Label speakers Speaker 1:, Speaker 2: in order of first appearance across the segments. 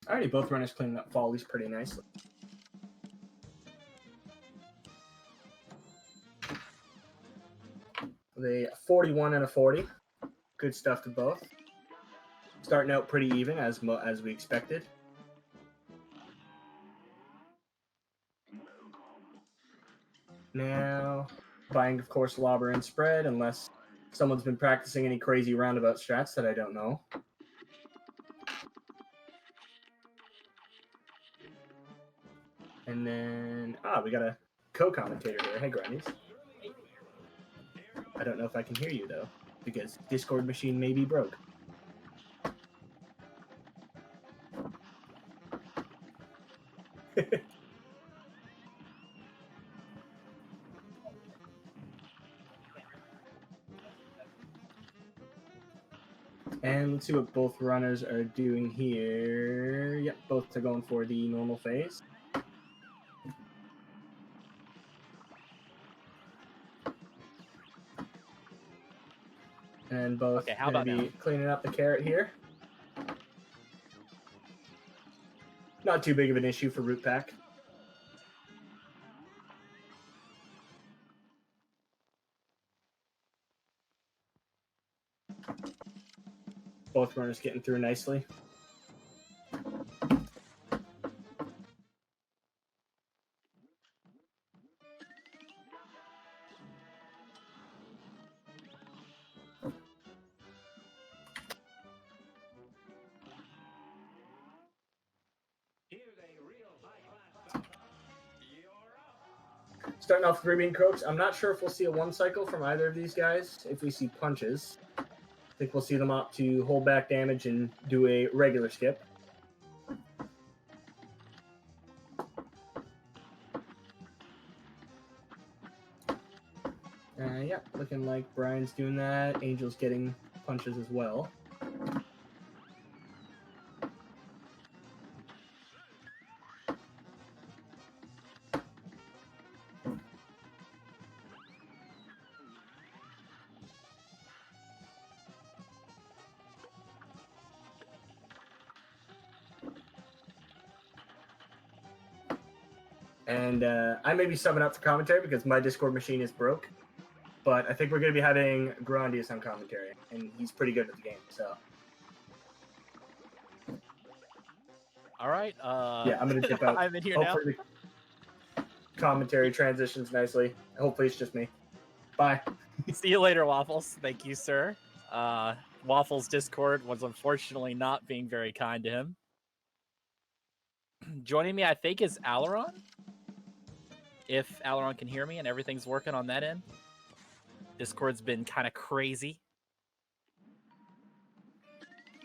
Speaker 1: Alrighty, both runners cleaning up follies pretty nicely. The 41 and a 40. Good stuff to both. Starting out pretty even as we expected. Now, buying, of course, lobber and spread, unless someone's been practicing any crazy roundabout strats that I don't know. And then, we got a co-commentator here. Hey, Grannies. I don't know if I can hear you, though, because Discord machine may be broke. And let's see what both runners are doing here. Yep, both are going for the normal phase. And both going to be cleaning up the carrot here. Not too big of an issue for Root Pack. Both runners getting through nicely. Starting off with Ruby and Croaks. I'm not sure if we'll see a one cycle from either of these guys. If we see punches, I think we'll see them opt to hold back damage and do a regular skip. Yeah, looking like Brian's doing that. Angel's getting punches as well. And I may be subbing up for commentary because my Discord machine is broke. But I think we're going to be having Grandius on commentary, and he's pretty good at the game, so.
Speaker 2: All right.
Speaker 1: Yeah, I'm going to dip out.
Speaker 2: I'm in here now.
Speaker 1: The commentary transitions nicely. Hopefully it's just me. Bye.
Speaker 2: See you later, Waffles. Thank you, sir. Waffles' Discord was unfortunately not being very kind to him. Joining me, I think, is Alaron. If Alaron can hear me and everything's working on that end. Discord's been kind of crazy.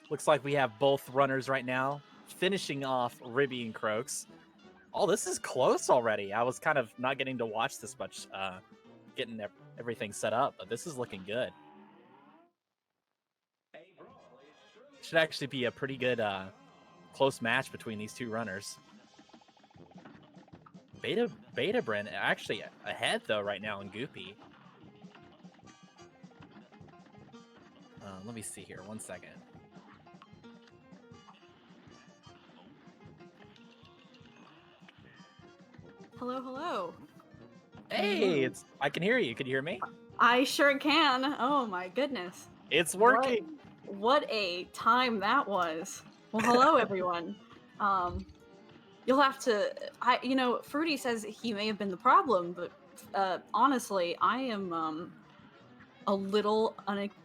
Speaker 2: Looks like we have both runners right now, finishing off Ribby and Croaks. Oh, this is close already. I was kind of not getting to watch this much, getting everything set up, but this is looking good. Should actually be a pretty good close match between these two runners. BetaBryn actually ahead, though, right now in Goopy. Let me see here. 1 second.
Speaker 3: Hello, hello.
Speaker 2: Hey, I can hear you. Can you hear me?
Speaker 3: I sure can. Oh my goodness.
Speaker 2: It's working.
Speaker 3: What a time that was. Well, hello everyone. You'll have to. Fruity says he may have been the problem, but honestly, I am a little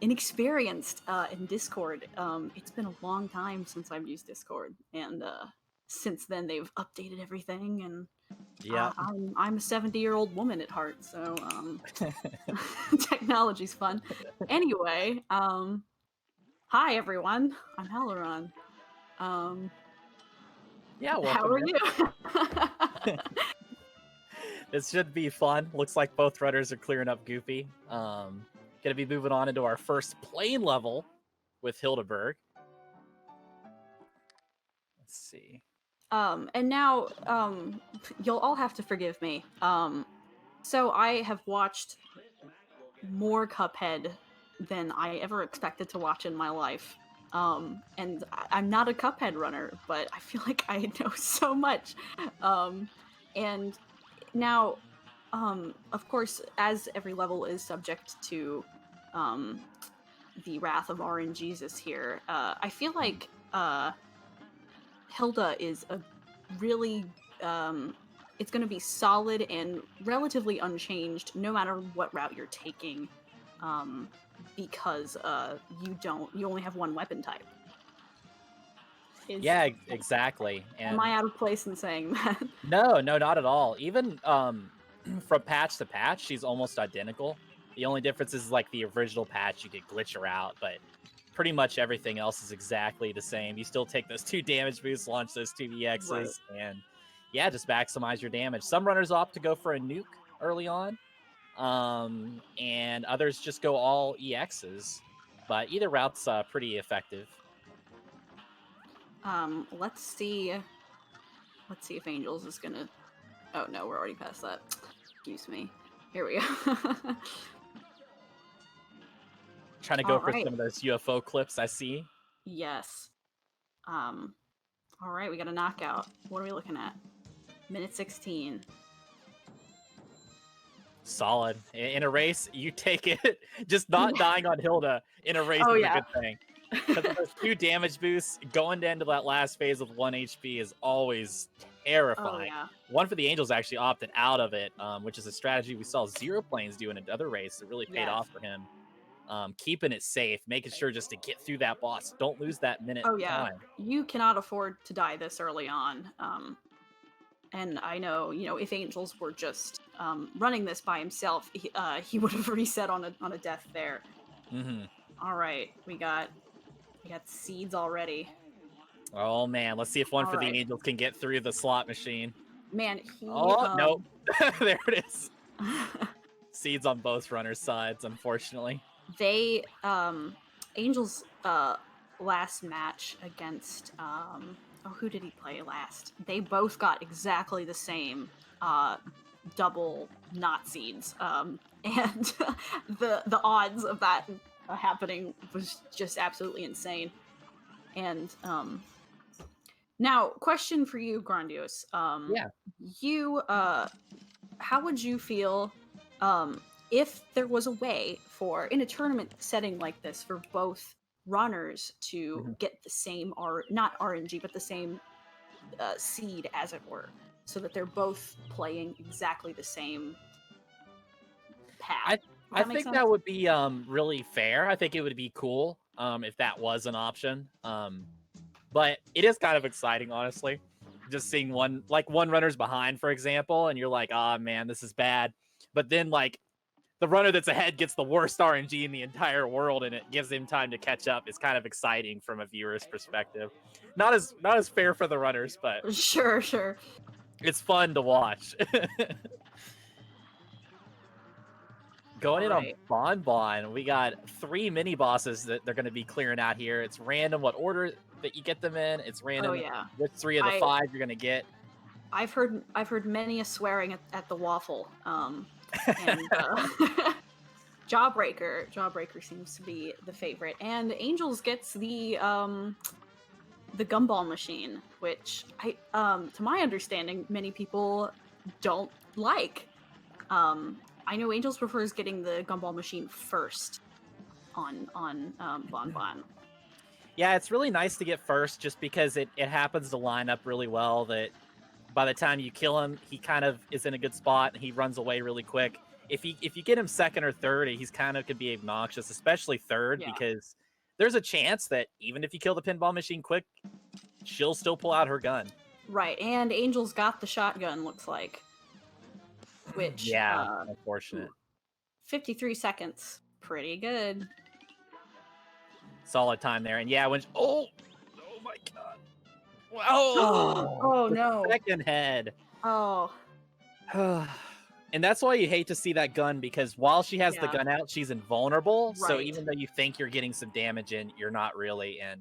Speaker 3: inexperienced in Discord. It's been a long time since I've used Discord, and since then they've updated everything, and
Speaker 2: yeah,
Speaker 3: I'm a 70-year-old woman at heart, so technology's fun. Anyway, hi everyone. I'm Halaron.
Speaker 2: Yeah, welcome.
Speaker 3: How are you?
Speaker 2: This should be fun. Looks like both runners are clearing up Goopy. Gonna be moving on into our first plane level with Hildeberg. Let's see.
Speaker 3: And now, you'll all have to forgive me. So I have watched more Cuphead than I ever expected to watch in my life. And I'm not a Cuphead runner, but I feel like I know so much. And now, of course, as every level is subject to the wrath of RNGesus here, I feel like Hilda is a really it's going to be solid and relatively unchanged no matter what route you're taking, because you only have one weapon type.
Speaker 2: Yeah, exactly.
Speaker 3: Am
Speaker 2: And
Speaker 3: I out of place in saying that?
Speaker 2: no, not at all. Even from patch to patch, she's almost identical. The only difference is like the original patch, you could glitch her out, but pretty much everything else is exactly the same. You still take those 2 damage boosts, launch those 2 EXs,
Speaker 3: Right.
Speaker 2: and yeah, just maximize your damage. Some runners opt to go for a nuke early on, and others just go all EXs. But either route's pretty effective.
Speaker 3: Let's see. Let's see if Angels is gonna. Oh no, we're already past that. Excuse me. Here we go.
Speaker 2: Trying to go
Speaker 3: All
Speaker 2: for
Speaker 3: right.
Speaker 2: some of those UFO clips I see.
Speaker 3: Yes. All right, we got a knockout. What are we looking at? Minute 16.
Speaker 2: Solid. In a race, you take it. Just not dying on Hilda in a race
Speaker 3: Oh,
Speaker 2: is
Speaker 3: yeah.
Speaker 2: a good thing. Because of those 2 damage boosts, going into that last phase with 1 HP is always
Speaker 3: Oh
Speaker 2: terrifying.
Speaker 3: yeah.
Speaker 2: OnefortheAngels actually opted out of it, which is a strategy we saw Zero Planes do in another race that really paid
Speaker 3: Yes.
Speaker 2: off for him. Keeping it safe, making sure just to get through that boss. Don't lose that minute
Speaker 3: Oh yeah.
Speaker 2: time.
Speaker 3: You cannot afford to die this early on. And I know, if Angels were just running this by himself, he would have reset on a death there.
Speaker 2: Mm-hmm.
Speaker 3: All right, we got seeds already.
Speaker 2: Oh man, let's see if One
Speaker 3: All
Speaker 2: for the
Speaker 3: right.
Speaker 2: Angels can get through the slot machine.
Speaker 3: Man,
Speaker 2: Oh nope, there it is. Seeds on both runners' sides, unfortunately.
Speaker 3: They Angels last match against who did he play last? They both got exactly the same double not seeds. And the odds of that happening was just absolutely insane. And now, question for you, Grandiose.
Speaker 2: Yeah.
Speaker 3: You how would you feel if there was a way for, in a tournament setting like this, for both runners to
Speaker 2: Mhm.
Speaker 3: get the same not RNG, but the same seed, as it were, so that they're both playing exactly the same path?
Speaker 2: I think that would be really fair. I think it would be cool if that was an option. But it is kind of exciting, honestly. Just seeing one runner's behind, for example, and you're like, ah, man, this is bad. But then like the runner that's ahead gets the worst RNG in the entire world, and it gives him time to catch up. Is kind of exciting from a viewer's perspective. Not as fair for the runners, but
Speaker 3: Sure.
Speaker 2: it's fun to watch. Going in on Bon, we got 3 mini bosses that they're going to be clearing out here. It's random what order that you get them in. It's random which 3 of the 5 you're going to get.
Speaker 3: I've heard many a swearing at the waffle. And Jawbreaker seems to be the favorite, and Angels gets the gumball machine, which to my understanding, many people don't like. I know Angels prefers getting the gumball machine first on Bon.
Speaker 2: Yeah, it's really nice to get first just because it happens to line up really well that by the time you kill him, he kind of is in a good spot and he runs away really quick. If you get him second or third, he's kind of could be obnoxious, especially third, because there's a chance that even if you kill the pinball machine quick, she'll still pull out her gun.
Speaker 3: Right, and Angel's got the shotgun, looks like. Which,
Speaker 2: unfortunate.
Speaker 3: 53 seconds. Pretty good.
Speaker 2: Solid time there. And yeah, oh my god.
Speaker 3: Oh no.
Speaker 2: Second head.
Speaker 3: Oh.
Speaker 2: And that's why you hate to see that gun, because while she has the gun out, she's invulnerable.
Speaker 3: Right.
Speaker 2: So even though you think you're getting some damage in, you're not really, and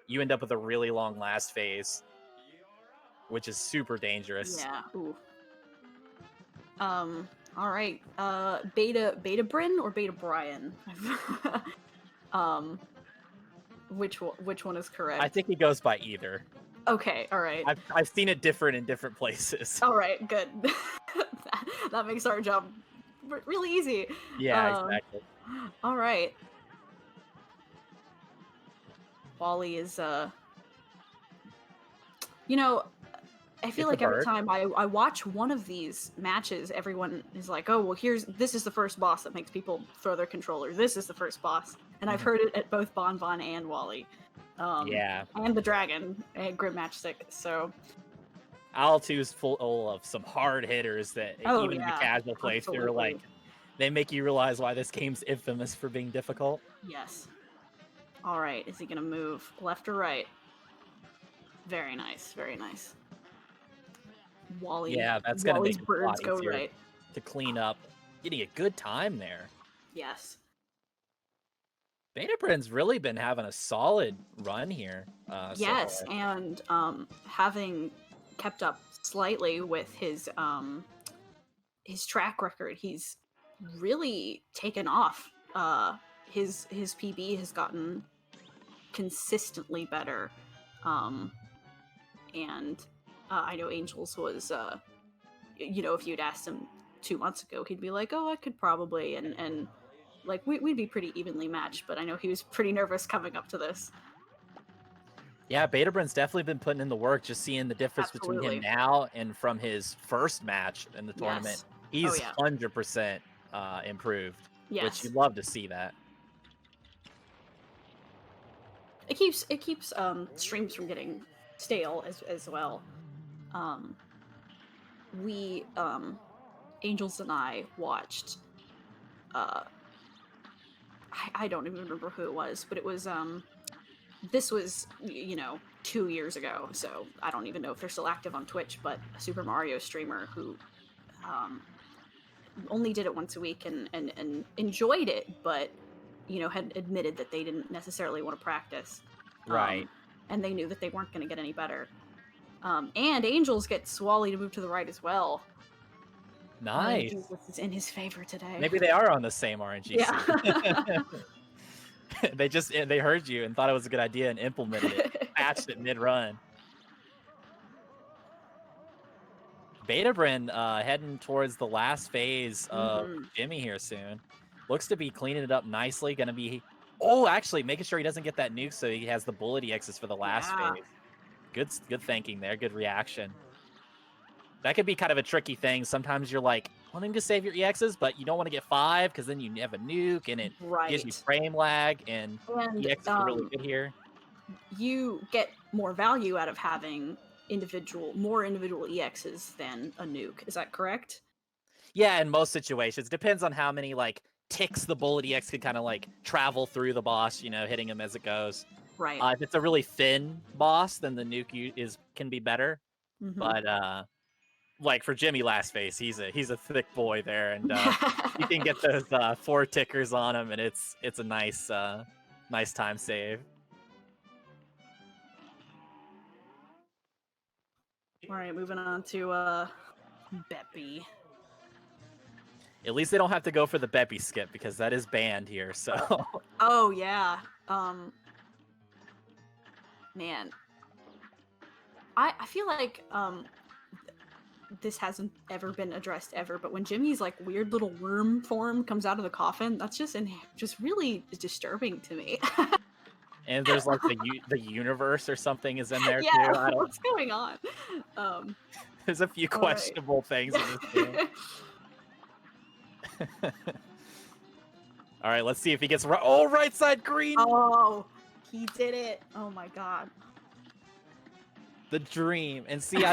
Speaker 2: you end up with a really long last phase, which is super dangerous.
Speaker 3: Yeah. Ooh. All right. BetaBryn or BetaBryn? which one is correct?
Speaker 2: I think he goes by either.
Speaker 3: Okay, all right.
Speaker 2: I've seen it different in different places.
Speaker 3: All right, good. that makes our job really easy.
Speaker 2: Yeah, exactly.
Speaker 3: All right. Wally is you know, I feel
Speaker 2: It's
Speaker 3: like
Speaker 2: a
Speaker 3: every
Speaker 2: bird.
Speaker 3: time I watch one of these matches, everyone is like, "Oh, well, this is the first boss that makes people throw their controller. This is the first boss," and I've heard it at both Bon Bon and Wally,
Speaker 2: Yeah.
Speaker 3: and the Dragon and Grim Matchstick. So,
Speaker 2: Owl 2 is full of some hard hitters that
Speaker 3: oh
Speaker 2: even in the
Speaker 3: yeah,
Speaker 2: casual playthrough,
Speaker 3: absolutely.
Speaker 2: like they make you realize why this game's infamous for being difficult.
Speaker 3: Yes. All right, is he gonna move left or right? Very nice, very nice. Wally.
Speaker 2: Yeah, that's gonna
Speaker 3: Wally's
Speaker 2: make it a lot
Speaker 3: birds go
Speaker 2: easier
Speaker 3: right.
Speaker 2: to clean up. Getting a good time there.
Speaker 3: Yes.
Speaker 2: BetaBryn's really been having a solid run here.
Speaker 3: Yes,
Speaker 2: so far.
Speaker 3: and having kept up slightly with his track record, he's really taken off. His PB has gotten consistently better, and I know Angels was, if you'd asked him 2 months ago, he'd be like, "Oh, I could probably," and like we'd be pretty evenly matched. But I know he was pretty nervous coming up to this.
Speaker 2: Yeah, BetaBryn's definitely been putting in the work, just seeing the difference between
Speaker 3: Absolutely.
Speaker 2: him now and from his first match in the tournament.
Speaker 3: Yes.
Speaker 2: He's 100% improved,
Speaker 3: Yes.
Speaker 2: which you'd love to see that.
Speaker 3: It keeps streams from getting stale as well. We Angels and I watched I don't even remember who it was, but it was this was 2 years ago, so I don't even know if they're still active on Twitch, but a Super Mario streamer who only did it once a week and enjoyed it, but had admitted that they didn't necessarily want to practice.
Speaker 2: Right.
Speaker 3: And they knew that they weren't going to get any better. And Angels gets Wally to move to the right as well.
Speaker 2: Nice.
Speaker 3: Jesus is in his favor today.
Speaker 2: Maybe they are on the same RNG.
Speaker 3: Yeah.
Speaker 2: they heard you and thought it was a good idea and implemented it, patched it mid-run. BetaBryn heading towards the last phase of Jimmy here soon. Looks to be cleaning it up nicely. Gonna be actually making sure he doesn't get that nuke so he has the bullet EXs for the last phase. Good thinking there, good reaction. That could be kind of a tricky thing. Sometimes you're like wanting to save your EXs, but you don't want to get 5 because then you have a nuke and it gives you frame lag, and EXs are really good here.
Speaker 3: You get more value out of having more individual EXs than a nuke. Is that correct?
Speaker 2: Yeah, in most situations. Depends on how many ticks the bullet EX can kind of travel through the boss, hitting him as it goes.
Speaker 3: Right.
Speaker 2: If it's a really thin boss, then the nuke can be better. But for Jimmy last phase, he's a thick boy there, and you can get those 4 tickers on him, and it's a nice time save.
Speaker 3: All right, moving on to Beppy.
Speaker 2: At least they don't have to go for the Beppy skip because that is banned here. So.
Speaker 3: Oh yeah, man, I feel like this hasn't ever been addressed ever, but when Jimmy's weird little worm form comes out of the coffin, that's just really disturbing to me.
Speaker 2: And there's the universe or something is in there too.
Speaker 3: What's going on?
Speaker 2: There's a few questionable things in this game. All right, let's see if he gets right side green.
Speaker 3: Oh, he did it! Oh my god,
Speaker 2: the dream. And see,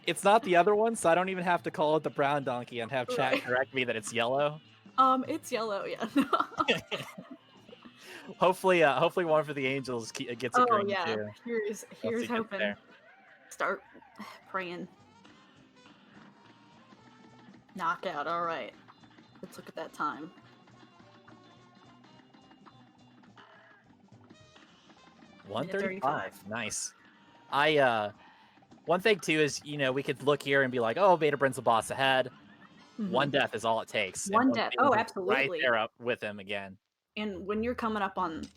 Speaker 2: it's not the other one, so I don't even have to call it the brown donkey and have chat correct me that it's yellow.
Speaker 3: It's yellow, yeah.
Speaker 2: Hopefully, One for the Angels gets a green too.
Speaker 3: Here's hoping. Start praying. Knockout. All right. Let's look at that time.
Speaker 2: $1:35. Nice. One thing too is we could look here and be like, oh, BetaBryn's the boss ahead. One death is all it takes.
Speaker 3: One death. Oh, absolutely.
Speaker 2: Right there up with him again.
Speaker 3: And when you're coming up on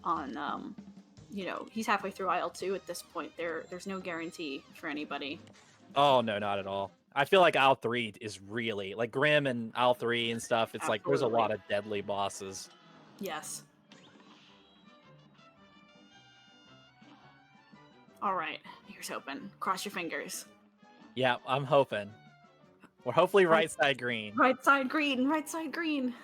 Speaker 3: you know, he's halfway through IL2 at this point. There's no guarantee for anybody.
Speaker 2: Oh no, not at all. I feel like Aisle 3 is really like Grim and Aisle 3 and stuff. It's like there's a lot of deadly bosses.
Speaker 3: Yes. All right, here's hoping. Cross your fingers.
Speaker 2: Yeah, I'm hoping. We're hopefully right side green.
Speaker 3: Right side green. Right side green.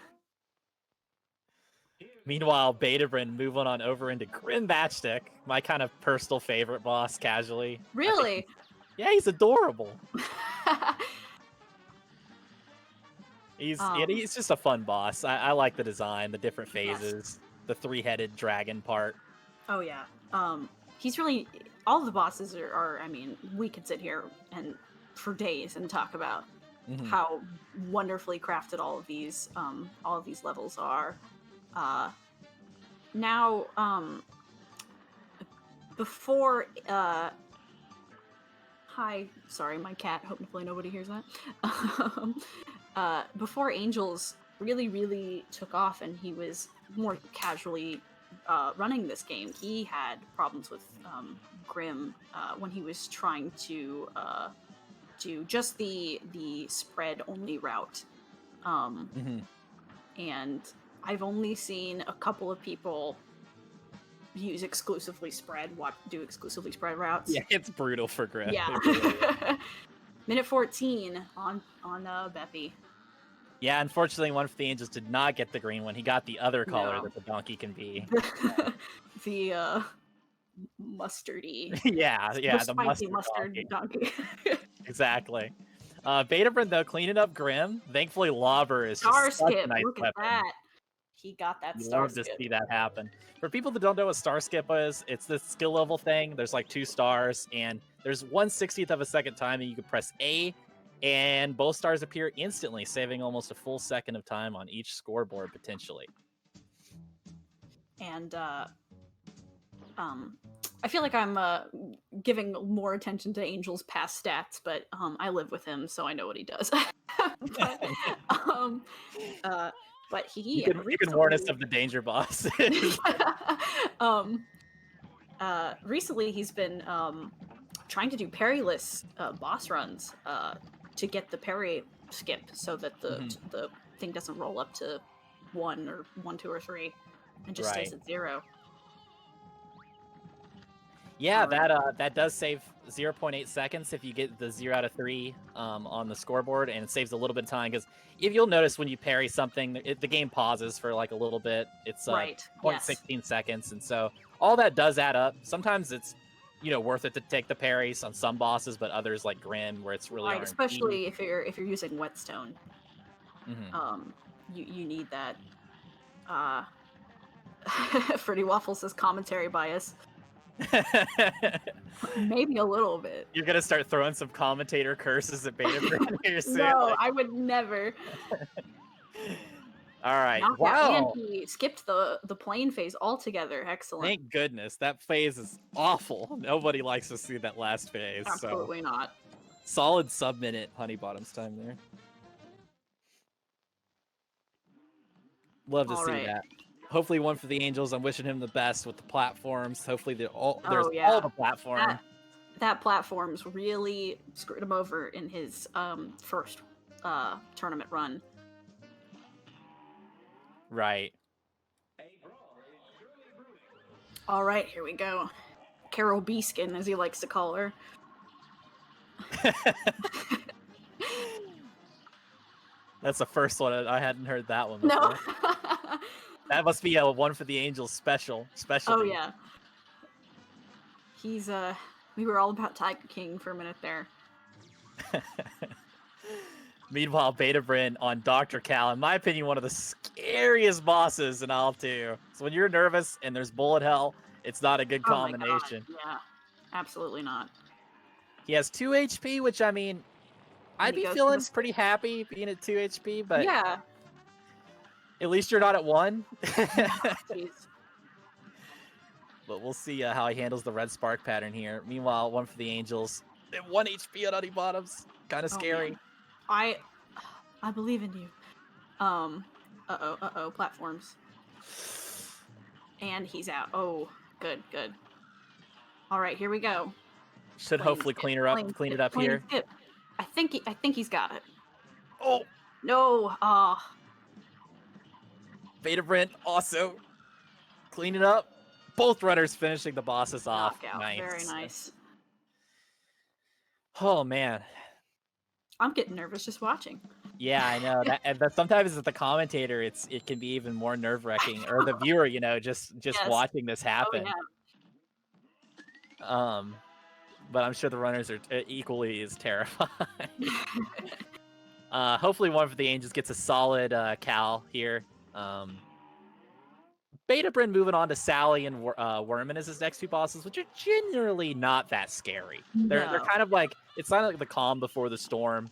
Speaker 2: Meanwhile, BetaBryn moving on over into Grim Batchstick, my kind of personal favorite boss, casually.
Speaker 3: Really?
Speaker 2: Yeah, he's adorable. He's just a fun boss. I like the design, the different phases, the 3-headed dragon part.
Speaker 3: Oh yeah. He's really, all the bosses are I mean, we could sit here and for days and talk about how wonderfully crafted all of these levels are. Now, before hi, sorry, my cat, hopefully nobody hears that. Before Angels really took off and he was more casually running this game, he had problems with Grim when he was trying to do just the spread only route. And I've only seen a couple of people use exclusively spread routes.
Speaker 2: Yeah, it's brutal for Grim.
Speaker 3: Yeah. Minute 14 on Beppy.
Speaker 2: Yeah, unfortunately, One for the Angels did not get the green one. He got the other color that the donkey can be.
Speaker 3: The mustardy.
Speaker 2: yeah,
Speaker 3: the mustard donkey.
Speaker 2: Exactly. BetaBryn, though, cleaning up Grim. Thankfully, Lobber is
Speaker 3: Star
Speaker 2: just such a
Speaker 3: skip.
Speaker 2: nice
Speaker 3: Look
Speaker 2: weapon.
Speaker 3: at that. He got that star
Speaker 2: Love
Speaker 3: skip.
Speaker 2: to see that happen. For people that don't know what star skip is, it's this skill level thing. There's like 2 stars, and there's 1/60th of a second time, and you can press A, and both stars appear instantly, saving almost a full second of time on each scoreboard potentially.
Speaker 3: And I feel like I'm giving more attention to Angel's past stats, but I live with him, so I know what he does. But he
Speaker 2: you can warn us of the danger bosses.
Speaker 3: Recently he's been trying to do parryless boss runs to get the parry skip so that the thing doesn't roll up to 1 or 1, 2, or 3 and just stays at 0.
Speaker 2: Yeah, that does save 0.8 seconds if you get the 0 out of 3 on the scoreboard, and it saves a little bit of time, because if you'll notice when you parry something, the game pauses for like a little bit. It's 0.16 seconds, and so all that does add up. Sometimes it's worth it to take the parries on some bosses, but others like Grim, where it's really
Speaker 3: especially if you're using Whetstone. You need that. Fruity Waffle says commentary bias. Maybe a little bit.
Speaker 2: You're gonna start throwing some commentator curses at BetaBryn here soon.
Speaker 3: No, I would never.
Speaker 2: All right.
Speaker 3: Wow. And he skipped the plane phase altogether. Excellent.
Speaker 2: Thank goodness. That phase is awful. Nobody likes to see that last phase.
Speaker 3: Absolutely not.
Speaker 2: Solid sub-minute Honeybottom's time there. Love to see that. Hopefully One for the Angels. I'm wishing him the best with the platforms. Hopefully there's all the platform.
Speaker 3: That platforms really screwed him over in his first tournament run.
Speaker 2: Right.
Speaker 3: All right, here we go. Carol Beeskin, as he likes to call her.
Speaker 2: That's the first one. I hadn't heard that one before.
Speaker 3: No.
Speaker 2: That must be a One for the Angels specialty.
Speaker 3: Oh yeah. He's we were all about Tiger King for a minute there.
Speaker 2: Meanwhile, BetaBryn on Dr. Cal, in my opinion, one of the scariest bosses in All 2. So when you're nervous and there's bullet hell, it's not a good combination.
Speaker 3: Yeah, absolutely not.
Speaker 2: He has 2 HP, which, I mean, I'd be feeling pretty happy being at 2 HP, but
Speaker 3: yeah.
Speaker 2: At least you're not at 1.
Speaker 3: Jeez.
Speaker 2: But we'll see how he handles the red spark pattern here. Meanwhile, One for the Angels. At 1 HP on Honeybottoms. Kind of scary.
Speaker 3: Man. I believe in you. Uh-oh, platforms. And he's out. Oh, good. All right, here we go.
Speaker 2: Should hopefully clean it up here.
Speaker 3: Skip. I think he's got it.
Speaker 2: Oh,
Speaker 3: No.
Speaker 2: BetaBryn also clean it up. Both runners finishing the bosses off.
Speaker 3: Knockout.
Speaker 2: Nice.
Speaker 3: Very nice.
Speaker 2: Oh man.
Speaker 3: I'm getting nervous just watching.
Speaker 2: Yeah, I know that sometimes as the commentator, it can be even more nerve-wracking, or the viewer, just
Speaker 3: Yes.
Speaker 2: watching this happen.
Speaker 3: Oh, yeah.
Speaker 2: But I'm sure the runners are equally as terrified. Hopefully, One for the Angels gets a solid Cal here. BetaBryn moving on to Sally and Worman as his next two bosses, which are generally not that scary. They're kind of like, it's not like the calm before the storm.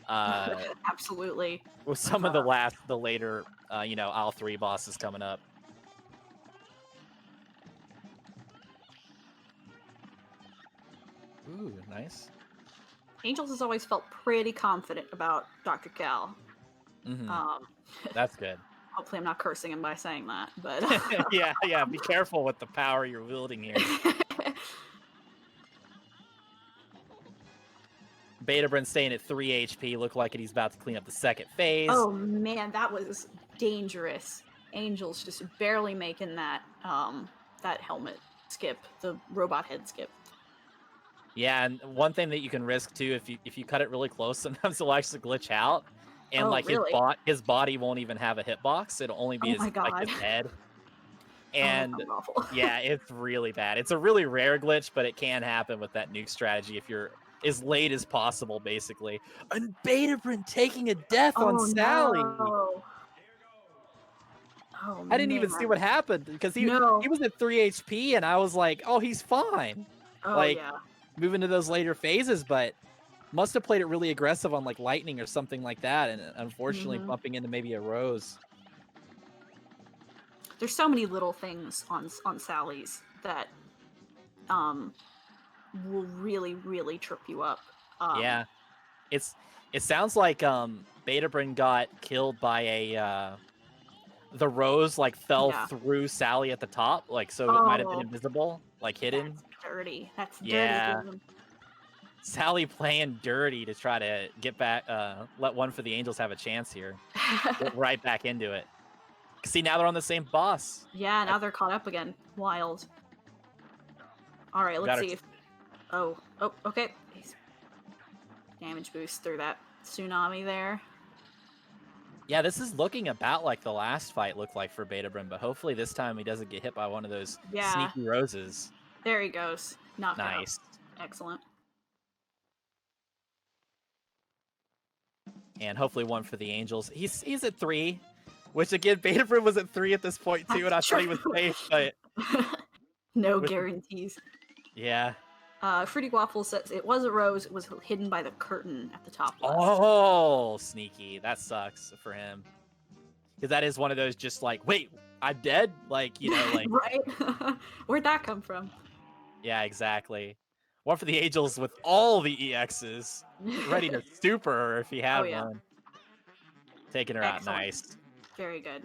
Speaker 3: Absolutely.
Speaker 2: With some of the later, Aisle 3 bosses coming up. Ooh, nice.
Speaker 3: Angels has always felt pretty confident about Dr. Cal.
Speaker 2: Mm-hmm. That's good.
Speaker 3: Hopefully I'm not cursing him by saying that, but...
Speaker 2: yeah, be careful with the power you're wielding here. BetaBryn staying at 3 HP. Looked like he's about to clean up the second phase.
Speaker 3: Oh man, that was dangerous. Angels just barely making that that helmet skip, the robot head skip.
Speaker 2: Yeah, and one thing that you can risk too, if you cut it really close, sometimes it'll actually glitch out, and
Speaker 3: really?
Speaker 2: his body won't even have a hitbox. It'll only be his head. And yeah, it's really bad. It's a really rare glitch, but it can happen with that nuke strategy if you're as late as possible, basically. And BetaBryn taking a death on Sally.
Speaker 3: No. Oh,
Speaker 2: I didn't even see what happened because he was at 3 HP, and I was like, oh, he's fine.
Speaker 3: Oh, yeah.
Speaker 2: Moving to those later phases, but must have played it really aggressive on like lightning or something like that, and unfortunately bumping into maybe a rose.
Speaker 3: There's so many little things on Sally's that will really, really trip you up.
Speaker 2: Yeah, it sounds like BetaBryn got killed by the rose fell through Sally at the top, so it might have been invisible, hidden.
Speaker 3: That's dirty. That's
Speaker 2: yeah.
Speaker 3: dirty.
Speaker 2: Sally playing dirty to try to get back, let One for the Angels have a chance here. Get right back into it. See, now they're on the same boss.
Speaker 3: Yeah, now they're caught up again. Wild. All right, let's see if... Oh, okay. Damage boost through that tsunami there.
Speaker 2: Yeah, this is looking about like the last fight looked like for BetaBryn, but hopefully this time he doesn't get hit by one of those sneaky roses.
Speaker 3: There he goes. Knocked
Speaker 2: nice.
Speaker 3: Out. Excellent.
Speaker 2: And hopefully One for the Angels. He's at 3, which again, BetaBryn was at 3 at this point too, and I thought he was safe, but...
Speaker 3: no guarantees.
Speaker 2: Yeah.
Speaker 3: Fruity Waffle says it was a rose. It was hidden by the curtain at the top left.
Speaker 2: Oh, sneaky. That sucks for him. Because that is one of those just like, wait, I'm dead? Right?
Speaker 3: Where'd that come from?
Speaker 2: Yeah, exactly. One for the Angels with all the EXs. Ready to super her if he had one. Taking her out nice.
Speaker 3: Very good.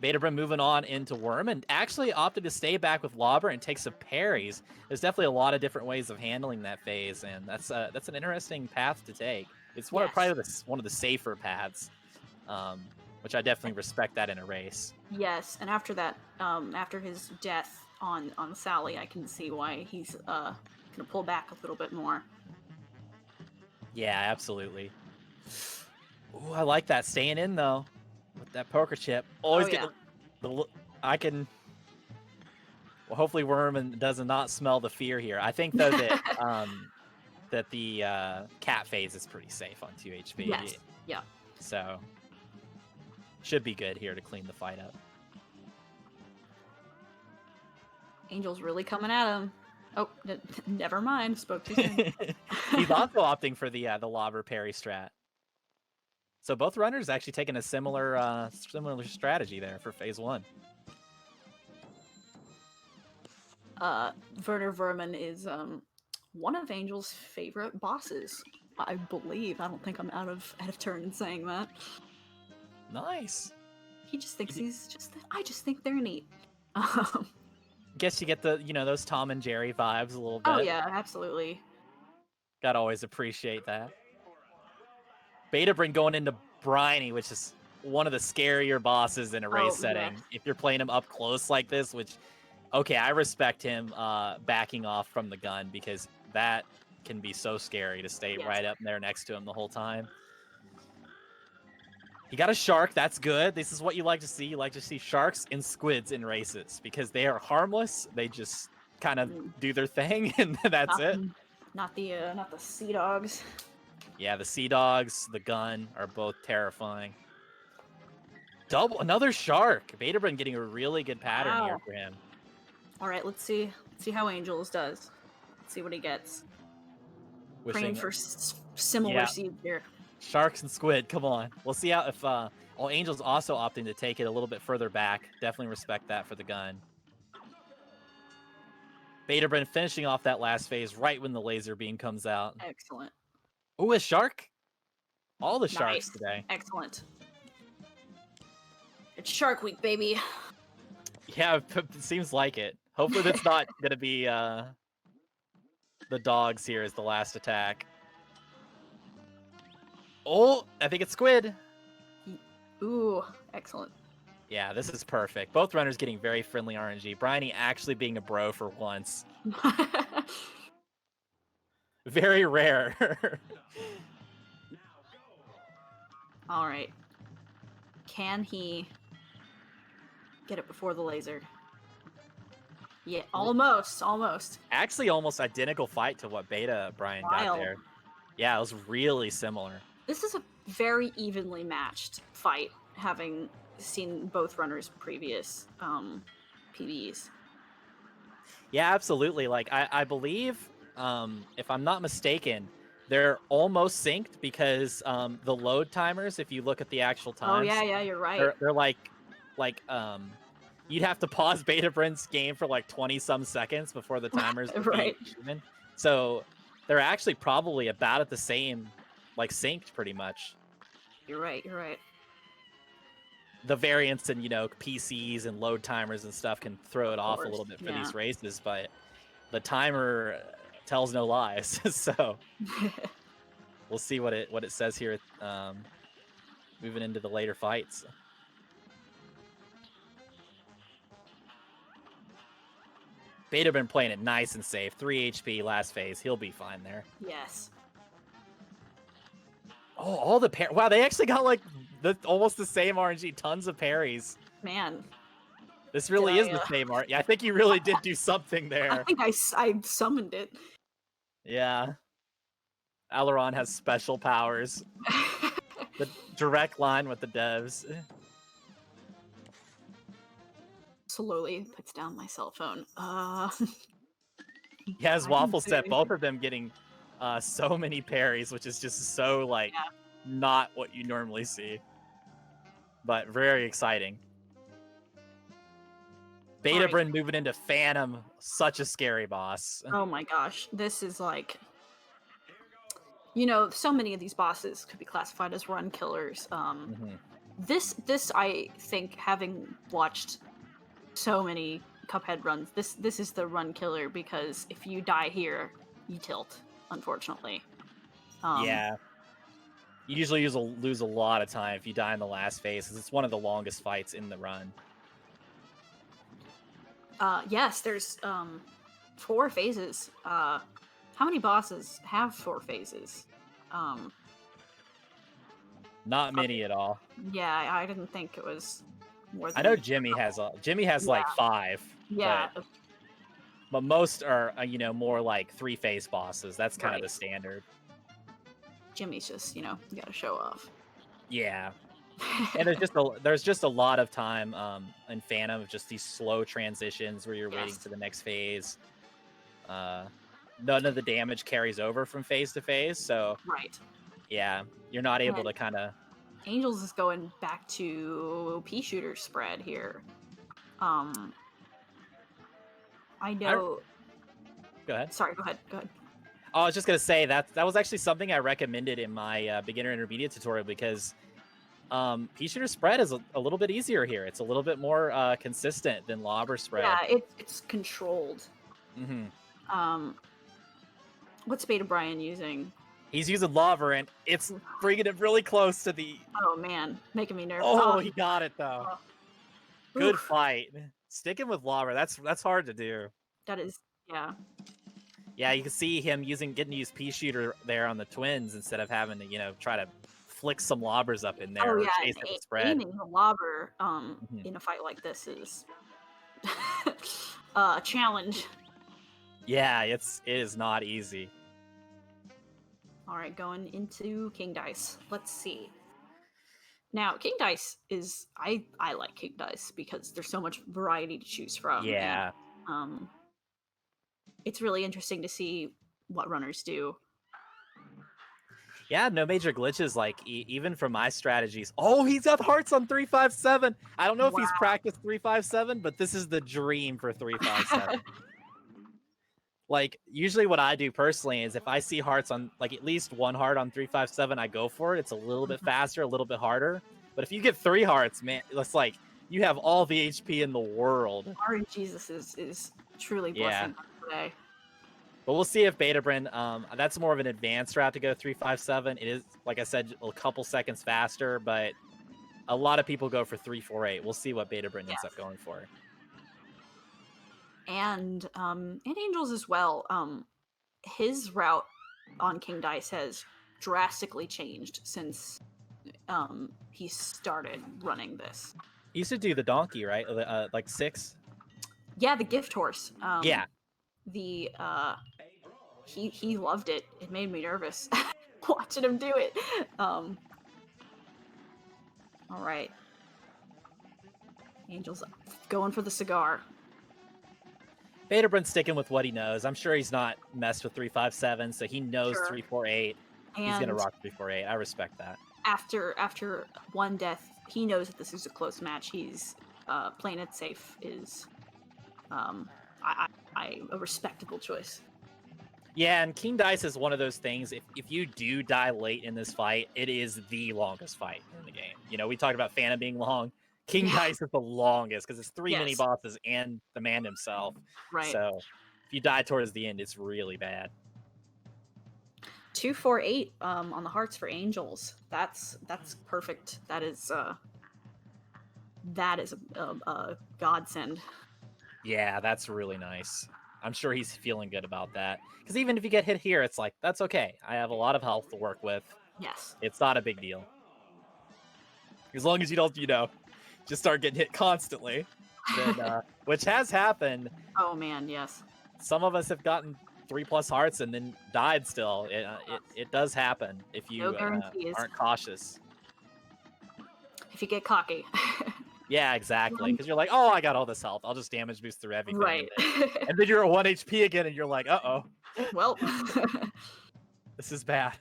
Speaker 2: BetaBryn moving on into Worm and actually opted to stay back with Lobber and take some parries. There's definitely a lot of different ways of handling that phase, and that's an interesting path to take. It's probably one of the safer paths, which I definitely respect that in a race.
Speaker 3: Yes, and after that, after his death on Sally, I can see why he's gonna pull back a little bit more.
Speaker 2: Yeah, absolutely. Ooh, I like that staying in though. With that poker chip. Always get I can... Well, hopefully Worman does not smell the fear here. I think, though, that that the cat phase is pretty safe on 2 HP.
Speaker 3: Yes. Yeah.
Speaker 2: So, should be good here to clean the fight up.
Speaker 3: Angel's really coming at him. Oh, never mind. Spoke too soon.
Speaker 2: He's also opting for the lobber parry strat. So both runners actually taking a similar strategy there for phase 1.
Speaker 3: Werner Vermin is one of Angel's favorite bosses, I believe. I don't think I'm out of turn in saying that.
Speaker 2: Nice.
Speaker 3: He just thinks I just think they're neat.
Speaker 2: guess you get the, those Tom and Jerry vibes a little bit.
Speaker 3: Oh yeah, absolutely.
Speaker 2: Gotta always appreciate that. BetaBryn going into Briny, which is one of the scarier bosses in a race setting.
Speaker 3: Yes.
Speaker 2: If you're playing him up close like this, which, okay, I respect him backing off from the gun because that can be so scary to stay right up there next to him the whole time. He got a shark. That's good. This is what you like to see. You like to see sharks and squids in races because they are harmless. They just kind of do their thing, and that's it.
Speaker 3: Not the sea dogs.
Speaker 2: Yeah, the sea dogs, the gun are both terrifying. Another shark. BetaBryn getting a really good pattern here for him.
Speaker 3: All right, let's see how Angels does. Let's see what he gets. Praying for similar seeds here.
Speaker 2: Sharks and squid, come on. We'll see how if Angel's also opting to take it a little bit further back. Definitely respect that for the gun. BetaBryn finishing off that last phase right when the laser beam comes out.
Speaker 3: Excellent.
Speaker 2: Ooh, a shark? All the sharks today.
Speaker 3: Excellent. It's Shark Week, baby.
Speaker 2: Yeah, it seems like it. Hopefully that's not going to be the dogs here as the last attack. Oh, I think it's squid.
Speaker 3: Ooh, excellent.
Speaker 2: Yeah, this is perfect. Both runners getting very friendly RNG. Bryony actually being a bro for once. Very rare.
Speaker 3: All right. Can he get it before the laser? Yeah, almost.
Speaker 2: Actually, almost identical fight to what BetaBryn got there. Yeah, it was really similar.
Speaker 3: This is a very evenly matched fight, having seen both runners' previous PBs.
Speaker 2: Yeah, absolutely. Like, I believe, if I'm not mistaken, they're almost synced because the load timers, if you look at the actual times...
Speaker 3: Oh, yeah, you're right.
Speaker 2: They're like, you'd have to pause BetaBryn's game for like 20-some seconds before the timers would be even. So they're actually probably about at the same, like, synced pretty much.
Speaker 3: You're right.
Speaker 2: The variance in, PCs and load timers and stuff can throw it off a little bit for these races, but the timer tells no lies. So we'll see what it says here moving into the later fights. BetaBryn playing it nice and safe. 3 HP last phase. He'll be fine there.
Speaker 3: Yes.
Speaker 2: Oh, all the wow, they actually got like almost the same RNG. Tons of parries.
Speaker 3: Man.
Speaker 2: This really is the same art. Yeah, I think you really did do something there.
Speaker 3: I think I summoned it.
Speaker 2: Yeah. Aileron has special powers. The direct line with the devs.
Speaker 3: Slowly puts down my cell phone.
Speaker 2: Yeah, as Waffle said, both of them getting so many parries, which is just so, like, not what you normally see. But very exciting. BetaBryn moving into Phantom, such a scary boss.
Speaker 3: Oh my gosh, this is like... so many of these bosses could be classified as run killers. This I think, having watched so many Cuphead runs, this is the run killer, because if you die here, you tilt, unfortunately.
Speaker 2: Yeah. You usually lose a lot of time if you die in the last phase, because it's one of the longest fights in the run.
Speaker 3: Yes, there's 4 phases. How many bosses have 4 phases?
Speaker 2: Not many at all.
Speaker 3: Yeah, I didn't think it was more than...
Speaker 2: I know Jimmy has like 5.
Speaker 3: Yeah.
Speaker 2: But most are, more like 3-phase bosses. That's kind of the standard.
Speaker 3: Jimmy's just, you gotta show off.
Speaker 2: Yeah. And there's just a lot of time in Phantom of just these slow transitions where you're waiting for the next phase. None of the damage carries over from phase to phase, so yeah, you're not able to kind of...
Speaker 3: Angels is going back to pea shooter spread here. I know...
Speaker 2: Go ahead.
Speaker 3: Sorry, go ahead.
Speaker 2: Oh, I was just gonna say that was actually something I recommended in my beginner intermediate tutorial, because Pea shooter spread is a little bit easier here. It's a little bit more consistent than lobber spread.
Speaker 3: Yeah, it's controlled. What's BetaBryn using?
Speaker 2: He's using lobber, and it's bringing it really close to the...
Speaker 3: Oh man, making me nervous.
Speaker 2: Oh, he got it though. Good
Speaker 3: Oof.
Speaker 2: fight. Sticking with lobber, that's hard to do.
Speaker 3: That is, yeah.
Speaker 2: Yeah, you can see him getting to use pea shooter there on the twins instead of having to, try to flick some lobbers up in there
Speaker 3: Oh
Speaker 2: or
Speaker 3: yeah,
Speaker 2: chase
Speaker 3: and
Speaker 2: it with spread.
Speaker 3: aiming the lobber in a fight like this is a challenge.
Speaker 2: Yeah, it is not easy.
Speaker 3: All right, going into King Dice. Let's see. Now, King Dice is I like King Dice because there's so much variety to choose from.
Speaker 2: Yeah.
Speaker 3: And, it's really interesting to see what runners do.
Speaker 2: Yeah, no major glitches, like, even from my strategies. Oh, he's got hearts on 357! I don't know if he's practiced 357, but this is the dream for 357. Like, usually what I do personally is if I see hearts on, like, at least one heart on 357, I go for it. It's a little bit faster, a little bit harder. But if you get 3 hearts, man, it's like, you have all the HP in the world.
Speaker 3: RNGesus is truly blessing today.
Speaker 2: But we'll see if BetaBryn, that's more of an advanced route to go 357. It is, like I said, a couple seconds faster, but a lot of people go for 348. We'll see what BetaBryn ends up going for.
Speaker 3: And Angels as well. His route on King Dice has drastically changed since he started running this.
Speaker 2: He used to do the donkey, right? Like 6?
Speaker 3: Yeah, the gift horse.
Speaker 2: Yeah.
Speaker 3: The he loved it. It made me nervous watching him do it. All right. Angel's going for the cigar.
Speaker 2: BetaBryn's sticking with what he knows. I'm sure he's not messed with 357, so he knows 348.
Speaker 3: And
Speaker 2: he's gonna rock 348. I respect that.
Speaker 3: After one death, he knows that this is a close match. He's playing it safe is a respectable choice.
Speaker 2: Yeah, and King Dice is one of those things, if you do die late in this fight, it is the longest fight in the game. We talked about Phantom being long. King Dice is the longest, because it's 3 mini-bosses and the man himself.
Speaker 3: Right.
Speaker 2: So, if you die towards the end, it's really bad.
Speaker 3: 248 on the hearts for Angels. That's perfect. That is a godsend.
Speaker 2: Yeah, that's really nice. I'm sure he's feeling good about that. Because even if you get hit here, it's like, that's okay. I have a lot of health to work with.
Speaker 3: Yes.
Speaker 2: It's not a big deal. As long as you don't, just start getting hit constantly. Then, which has happened.
Speaker 3: Oh, man, yes.
Speaker 2: Some of us have gotten 3+ hearts and then died still. It does happen if you aren't cautious.
Speaker 3: If you get cocky.
Speaker 2: Yeah, exactly. Because you're like, oh, I got all this health. I'll just damage boost through everything.
Speaker 3: Right.
Speaker 2: And then you're at 1 HP again, and you're like, uh-oh.
Speaker 3: Well.
Speaker 2: This is bad.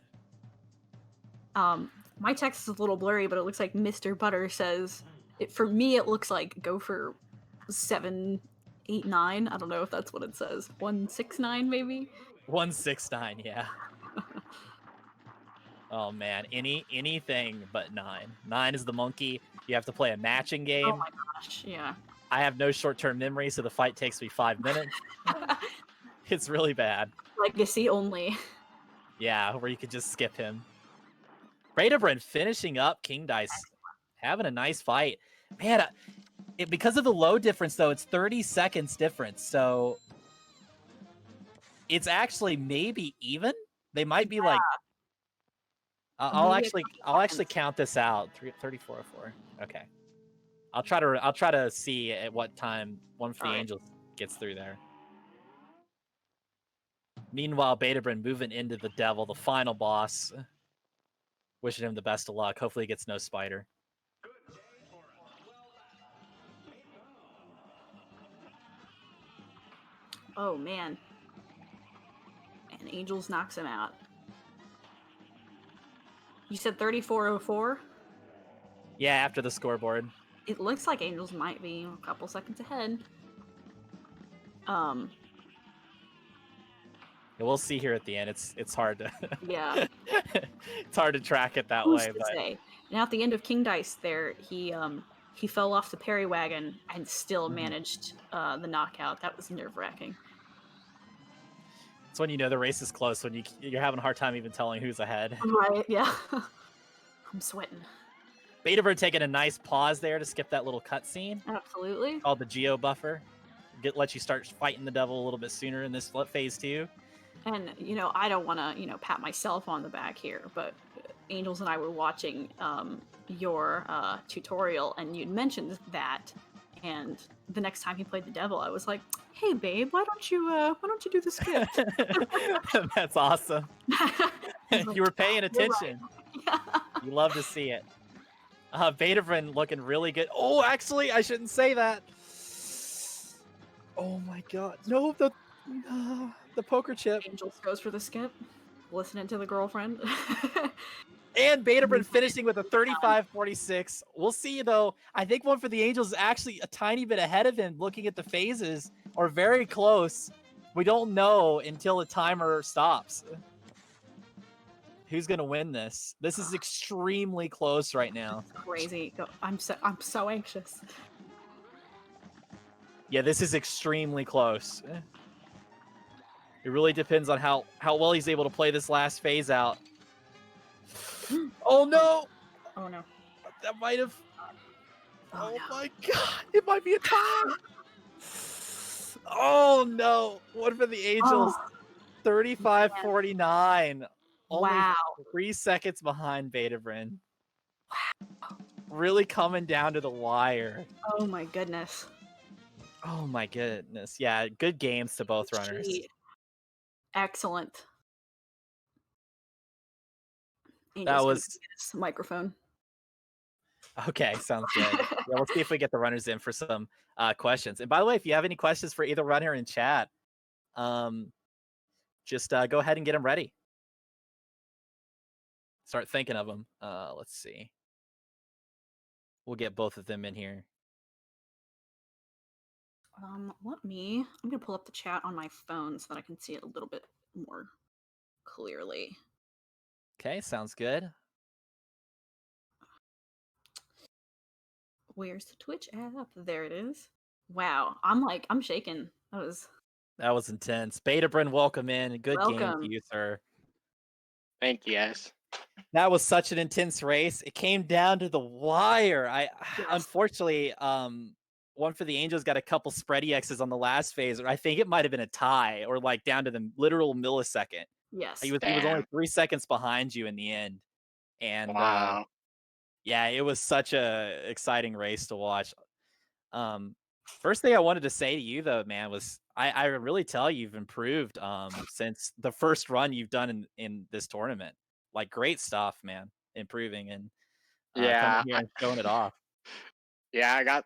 Speaker 3: My text is a little blurry, but it looks like Mr. Butter says, for me, it looks like go for 789. I don't know if that's what it says. 169, maybe?
Speaker 2: 169, yeah. Oh, man. Anything but 9. 9 is the monkey. You have to play a matching game.
Speaker 3: Oh my gosh, yeah.
Speaker 2: I have no short-term memory, so the fight takes me 5 minutes. It's really bad.
Speaker 3: Legacy only.
Speaker 2: Yeah, where you could just skip him. BetaBryn finishing up King Dice. Having a nice fight. Man, because of the low difference, though, it's 30 seconds difference, so it's actually maybe even? They might be like... I'll actually count this out. 3404. Okay. I'll try to see at what time OnefortheAngels gets through there. Meanwhile, BetaBryn moving into the Devil, the final boss. Wishing him the best of luck. Hopefully he gets no spider.
Speaker 3: Oh man. And Angels knocks him out. You said 3404?
Speaker 2: Yeah, after the scoreboard.
Speaker 3: It looks like Angels might be a couple seconds ahead.
Speaker 2: We'll see here at the end. It's hard to
Speaker 3: Yeah.
Speaker 2: it's hard to track it that
Speaker 3: Who's
Speaker 2: way,
Speaker 3: to
Speaker 2: but
Speaker 3: say? Now at the end of King Dice, there he fell off the Perry wagon and still managed the knockout. That was nerve wracking.
Speaker 2: it's when you know the race is close, when you're having a hard time even telling who's ahead.
Speaker 3: Right? Yeah. I'm sweating.
Speaker 2: BetaBryn taking a nice pause there to skip that little cutscene
Speaker 3: Absolutely.
Speaker 2: called the Geo Buffer. Let you start fighting the devil a little bit sooner in this phase 2.
Speaker 3: And I don't want to pat myself on the back here, but Angels and I were watching your tutorial, and you'd mentioned that. And the next time he played the devil, I was like, "Hey, babe, why don't you do the skip?"
Speaker 2: That's awesome.
Speaker 3: Like,
Speaker 2: you were paying
Speaker 3: You're
Speaker 2: attention.
Speaker 3: right.
Speaker 2: You love to see it. BetaBryn looking really good. Oh, actually, I shouldn't say that. Oh my god. No, the poker chip.
Speaker 3: Angels goes for the skip, listening to the girlfriend.
Speaker 2: And BetaBryn finishing with a 35-46. We'll see, though. I think One for the Angels is actually a tiny bit ahead of him looking at the phases, or very close. We don't know until the timer stops. Who's going to win this? This is extremely close right now.
Speaker 3: Crazy. I'm so anxious.
Speaker 2: Yeah, this is extremely close. It really depends on how well he's able to play this last phase out. Oh no!
Speaker 3: Oh no.
Speaker 2: That might have...
Speaker 3: Oh, no.
Speaker 2: my god! It might be a tie! Oh no! One for the Angels. 35-49. Only
Speaker 3: Wow.
Speaker 2: 3 seconds behind BetaBryn. Wow. Really coming down to the wire.
Speaker 3: Oh my goodness.
Speaker 2: Oh my goodness. Yeah, good games to both runners.
Speaker 3: Excellent.
Speaker 2: That was
Speaker 3: his microphone.
Speaker 2: okay. Sounds good. Yeah, let's see if we get the runners in for some questions. And by the way, if you have any questions for either runner in chat, just go ahead and get them ready. Start thinking of them. Let's see. We'll get both of them in here.
Speaker 3: I'm gonna pull up the chat on my phone so that I can see it a little bit more clearly.
Speaker 2: Okay, sounds good.
Speaker 3: Where's the Twitch app? There it is. Wow, I'm shaking.
Speaker 2: That was intense. BetaBryn, welcome in. Good game to
Speaker 3: Welcome.
Speaker 2: you, sir.
Speaker 4: Thank you, yes.
Speaker 2: That was such an intense race. It came down to the wire. Unfortunately, One for the Angels got a couple spready X's on the last phase, or I think it might have been a tie, or like down to the literal millisecond.
Speaker 3: Yes.
Speaker 2: He was only 3 seconds behind you in the end. And
Speaker 4: Wow.
Speaker 2: yeah, it was such a exciting race to watch. First thing I wanted to say to you though, man, was I really tell you've improved since the first run you've done in this tournament. Like, great stuff, man. Improving and coming here and showing it off.
Speaker 4: Yeah,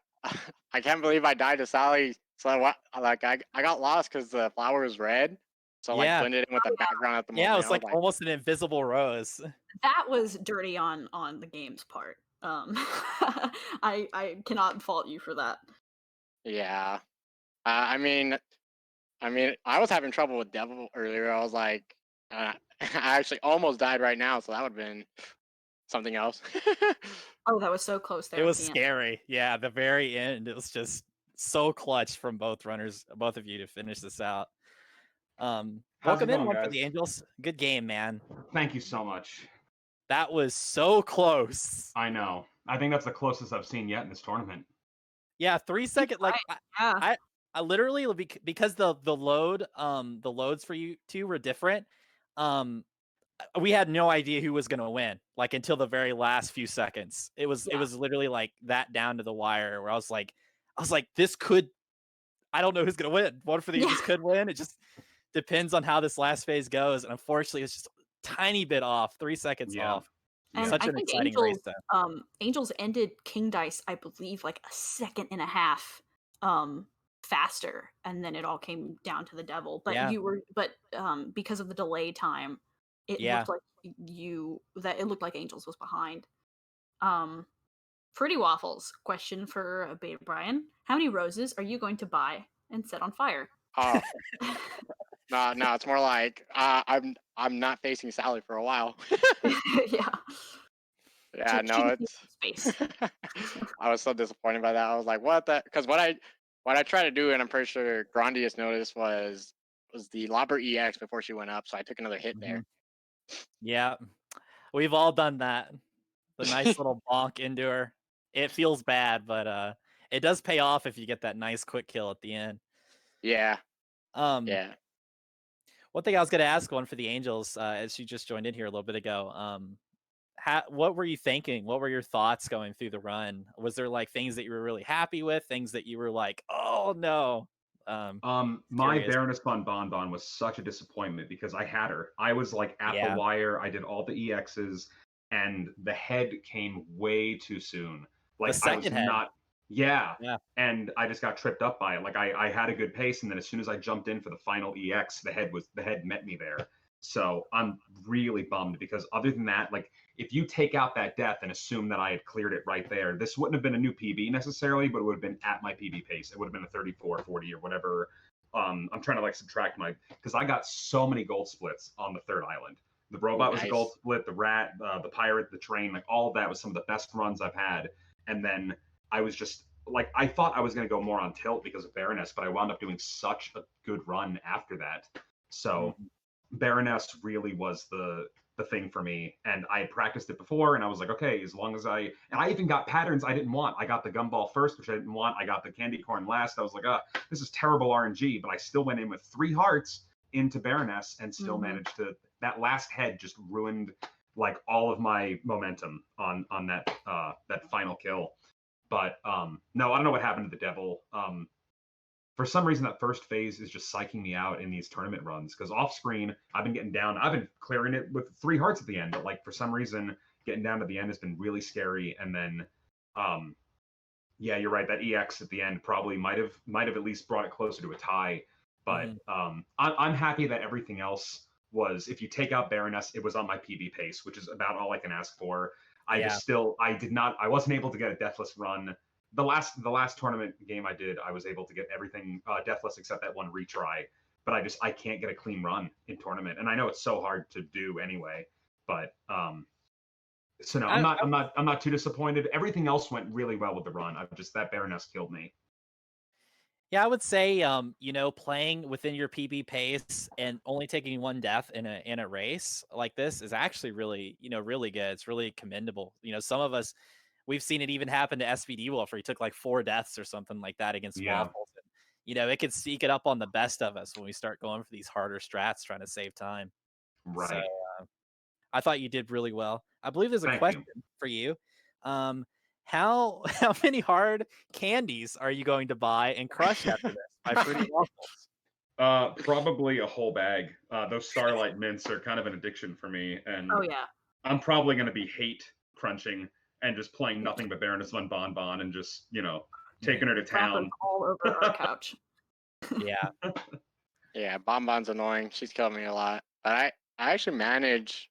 Speaker 4: I can't believe I died to Sally. So I got lost because the flower was red. So like blended in with the background at the moment.
Speaker 2: Yeah, it was like almost an invisible rose.
Speaker 3: That was dirty on the game's part. I cannot fault you for that.
Speaker 4: Yeah. I mean, I was having trouble with Devil earlier. I was like, I actually almost died right now, so that would have been something else.
Speaker 3: Oh, that was so close there.
Speaker 2: It was scary. Yeah, at the very end, it was just so clutch from both runners, both of you, to finish this out. Welcome in, One for the Angels. Good game, man.
Speaker 5: Thank you so much.
Speaker 2: That was so close.
Speaker 5: I know. I think that's the closest I've seen yet in this tournament.
Speaker 2: Yeah, 3 second. Like, I literally, because the loads for you two were different. We had no idea who was gonna win, like, until the very last few seconds. It was literally like that down to the wire, where I was like, this could. I don't know who's gonna win. One for the Angels could win. It just depends on how this last phase goes, and unfortunately, it's just a tiny bit off, 3 seconds off.
Speaker 3: And
Speaker 2: Such
Speaker 3: I
Speaker 2: an
Speaker 3: think
Speaker 2: exciting race, though.
Speaker 3: Angels ended King Dice, I believe, like a second and a half faster, and then it all came down to the devil. But because of the delay time, it looked like it looked like Angels was behind. Pretty Waffles, question for BetaBryn. How many roses are you going to buy and set on fire?
Speaker 4: Oh. No, it's more like I'm not facing Sally for a while.
Speaker 3: Yeah.
Speaker 4: Yeah,
Speaker 3: She
Speaker 4: no,
Speaker 3: just needs
Speaker 4: it's.
Speaker 3: some space.
Speaker 4: I was so disappointed by that. I was like, what the? Because what I tried to do, and I'm pretty sure Grandius noticed was the Lobber EX before she went up, so I took another hit there.
Speaker 2: Yeah, we've all done that. The nice little bonk into her. It feels bad, but it does pay off if you get that nice quick kill at the end.
Speaker 4: Yeah,
Speaker 2: Um,
Speaker 4: yeah.
Speaker 2: One thing I was going to ask one for the Angels, as she just joined in here a little bit ago. What were you thinking? What were your thoughts going through the run? Was there like things that you were really happy with, things that you were like, oh no?
Speaker 5: My
Speaker 2: Curious.
Speaker 5: Baroness Bonbon was such a disappointment because I had her. I was like at the
Speaker 2: Yeah.
Speaker 5: wire. I did all the EXs, and the head came way too soon. Like I was
Speaker 2: second head.
Speaker 5: not. Yeah.
Speaker 2: Yeah.
Speaker 5: And I just got tripped up by it. Like I had a good pace, and then as soon as I jumped in for the final EX, the head met me there. So I'm really bummed because other than that, like if you take out that death and assume that I had cleared it right there, this wouldn't have been a new PB necessarily, but it would have been at my PB pace. It would have been a 34, 40 or whatever. I'm trying to like subtract because I got so many gold splits on the third island. The robot was a gold split, the rat, the pirate, the train, like all of that was some of the best runs I've had. And then I was just like, I thought I was going to go more on tilt because of Baroness, but I wound up doing such a good run after that. So Baroness really was the thing for me, and I had practiced it before, and I was like, okay, as long as and I even got patterns I didn't want. I got the gumball first, which I didn't want. I got the candy corn last. I was like, this is terrible RNG, but I still went in with 3 hearts into Baroness and still managed to. That last head just ruined like all of my momentum on that that final kill. But no, I don't know what happened to the devil. For some reason, that first phase is just psyching me out in these tournament runs because off screen, I've been getting down. I've been clearing it with 3 hearts at the end, but like for some reason, getting down to the end has been really scary. And then, yeah, you're right. That EX at the end probably might have at least brought it closer to a tie. But I'm happy that everything else was. If you take out Baroness, it was on my PB pace, which is about all I can ask for. I wasn't able to get a deathless run. The last tournament game I did, I was able to get everything deathless except that one retry. But I can't get a clean run in tournament, and I know it's so hard to do anyway. But so no, I'm not too disappointed. Everything else went really well with the run. That Baroness killed me.
Speaker 2: Yeah, I would say, playing within your PB pace and only taking 1 death in a race like this is actually really, really good. It's really commendable. Some of us, we've seen it even happen to SVD Wolf, where he took like 4 deaths or something like that against Waffles. And, it could sneak it up on the best of us when we start going for these harder strats trying to save time.
Speaker 5: Right.
Speaker 2: So I thought you did really well. I believe there's a question for you. How many hard candies are you going to buy and crush after this by Fruity Waffles?
Speaker 5: Probably a whole bag. Those Starlight Mints are kind of an addiction for me, and I'm probably going to be hate crunching and just playing nothing but Baroness von Bonbon and just taking her to town
Speaker 3: all over our couch.
Speaker 2: Yeah.
Speaker 4: Yeah, Bonbon's annoying. She's killing me a lot, but I actually managed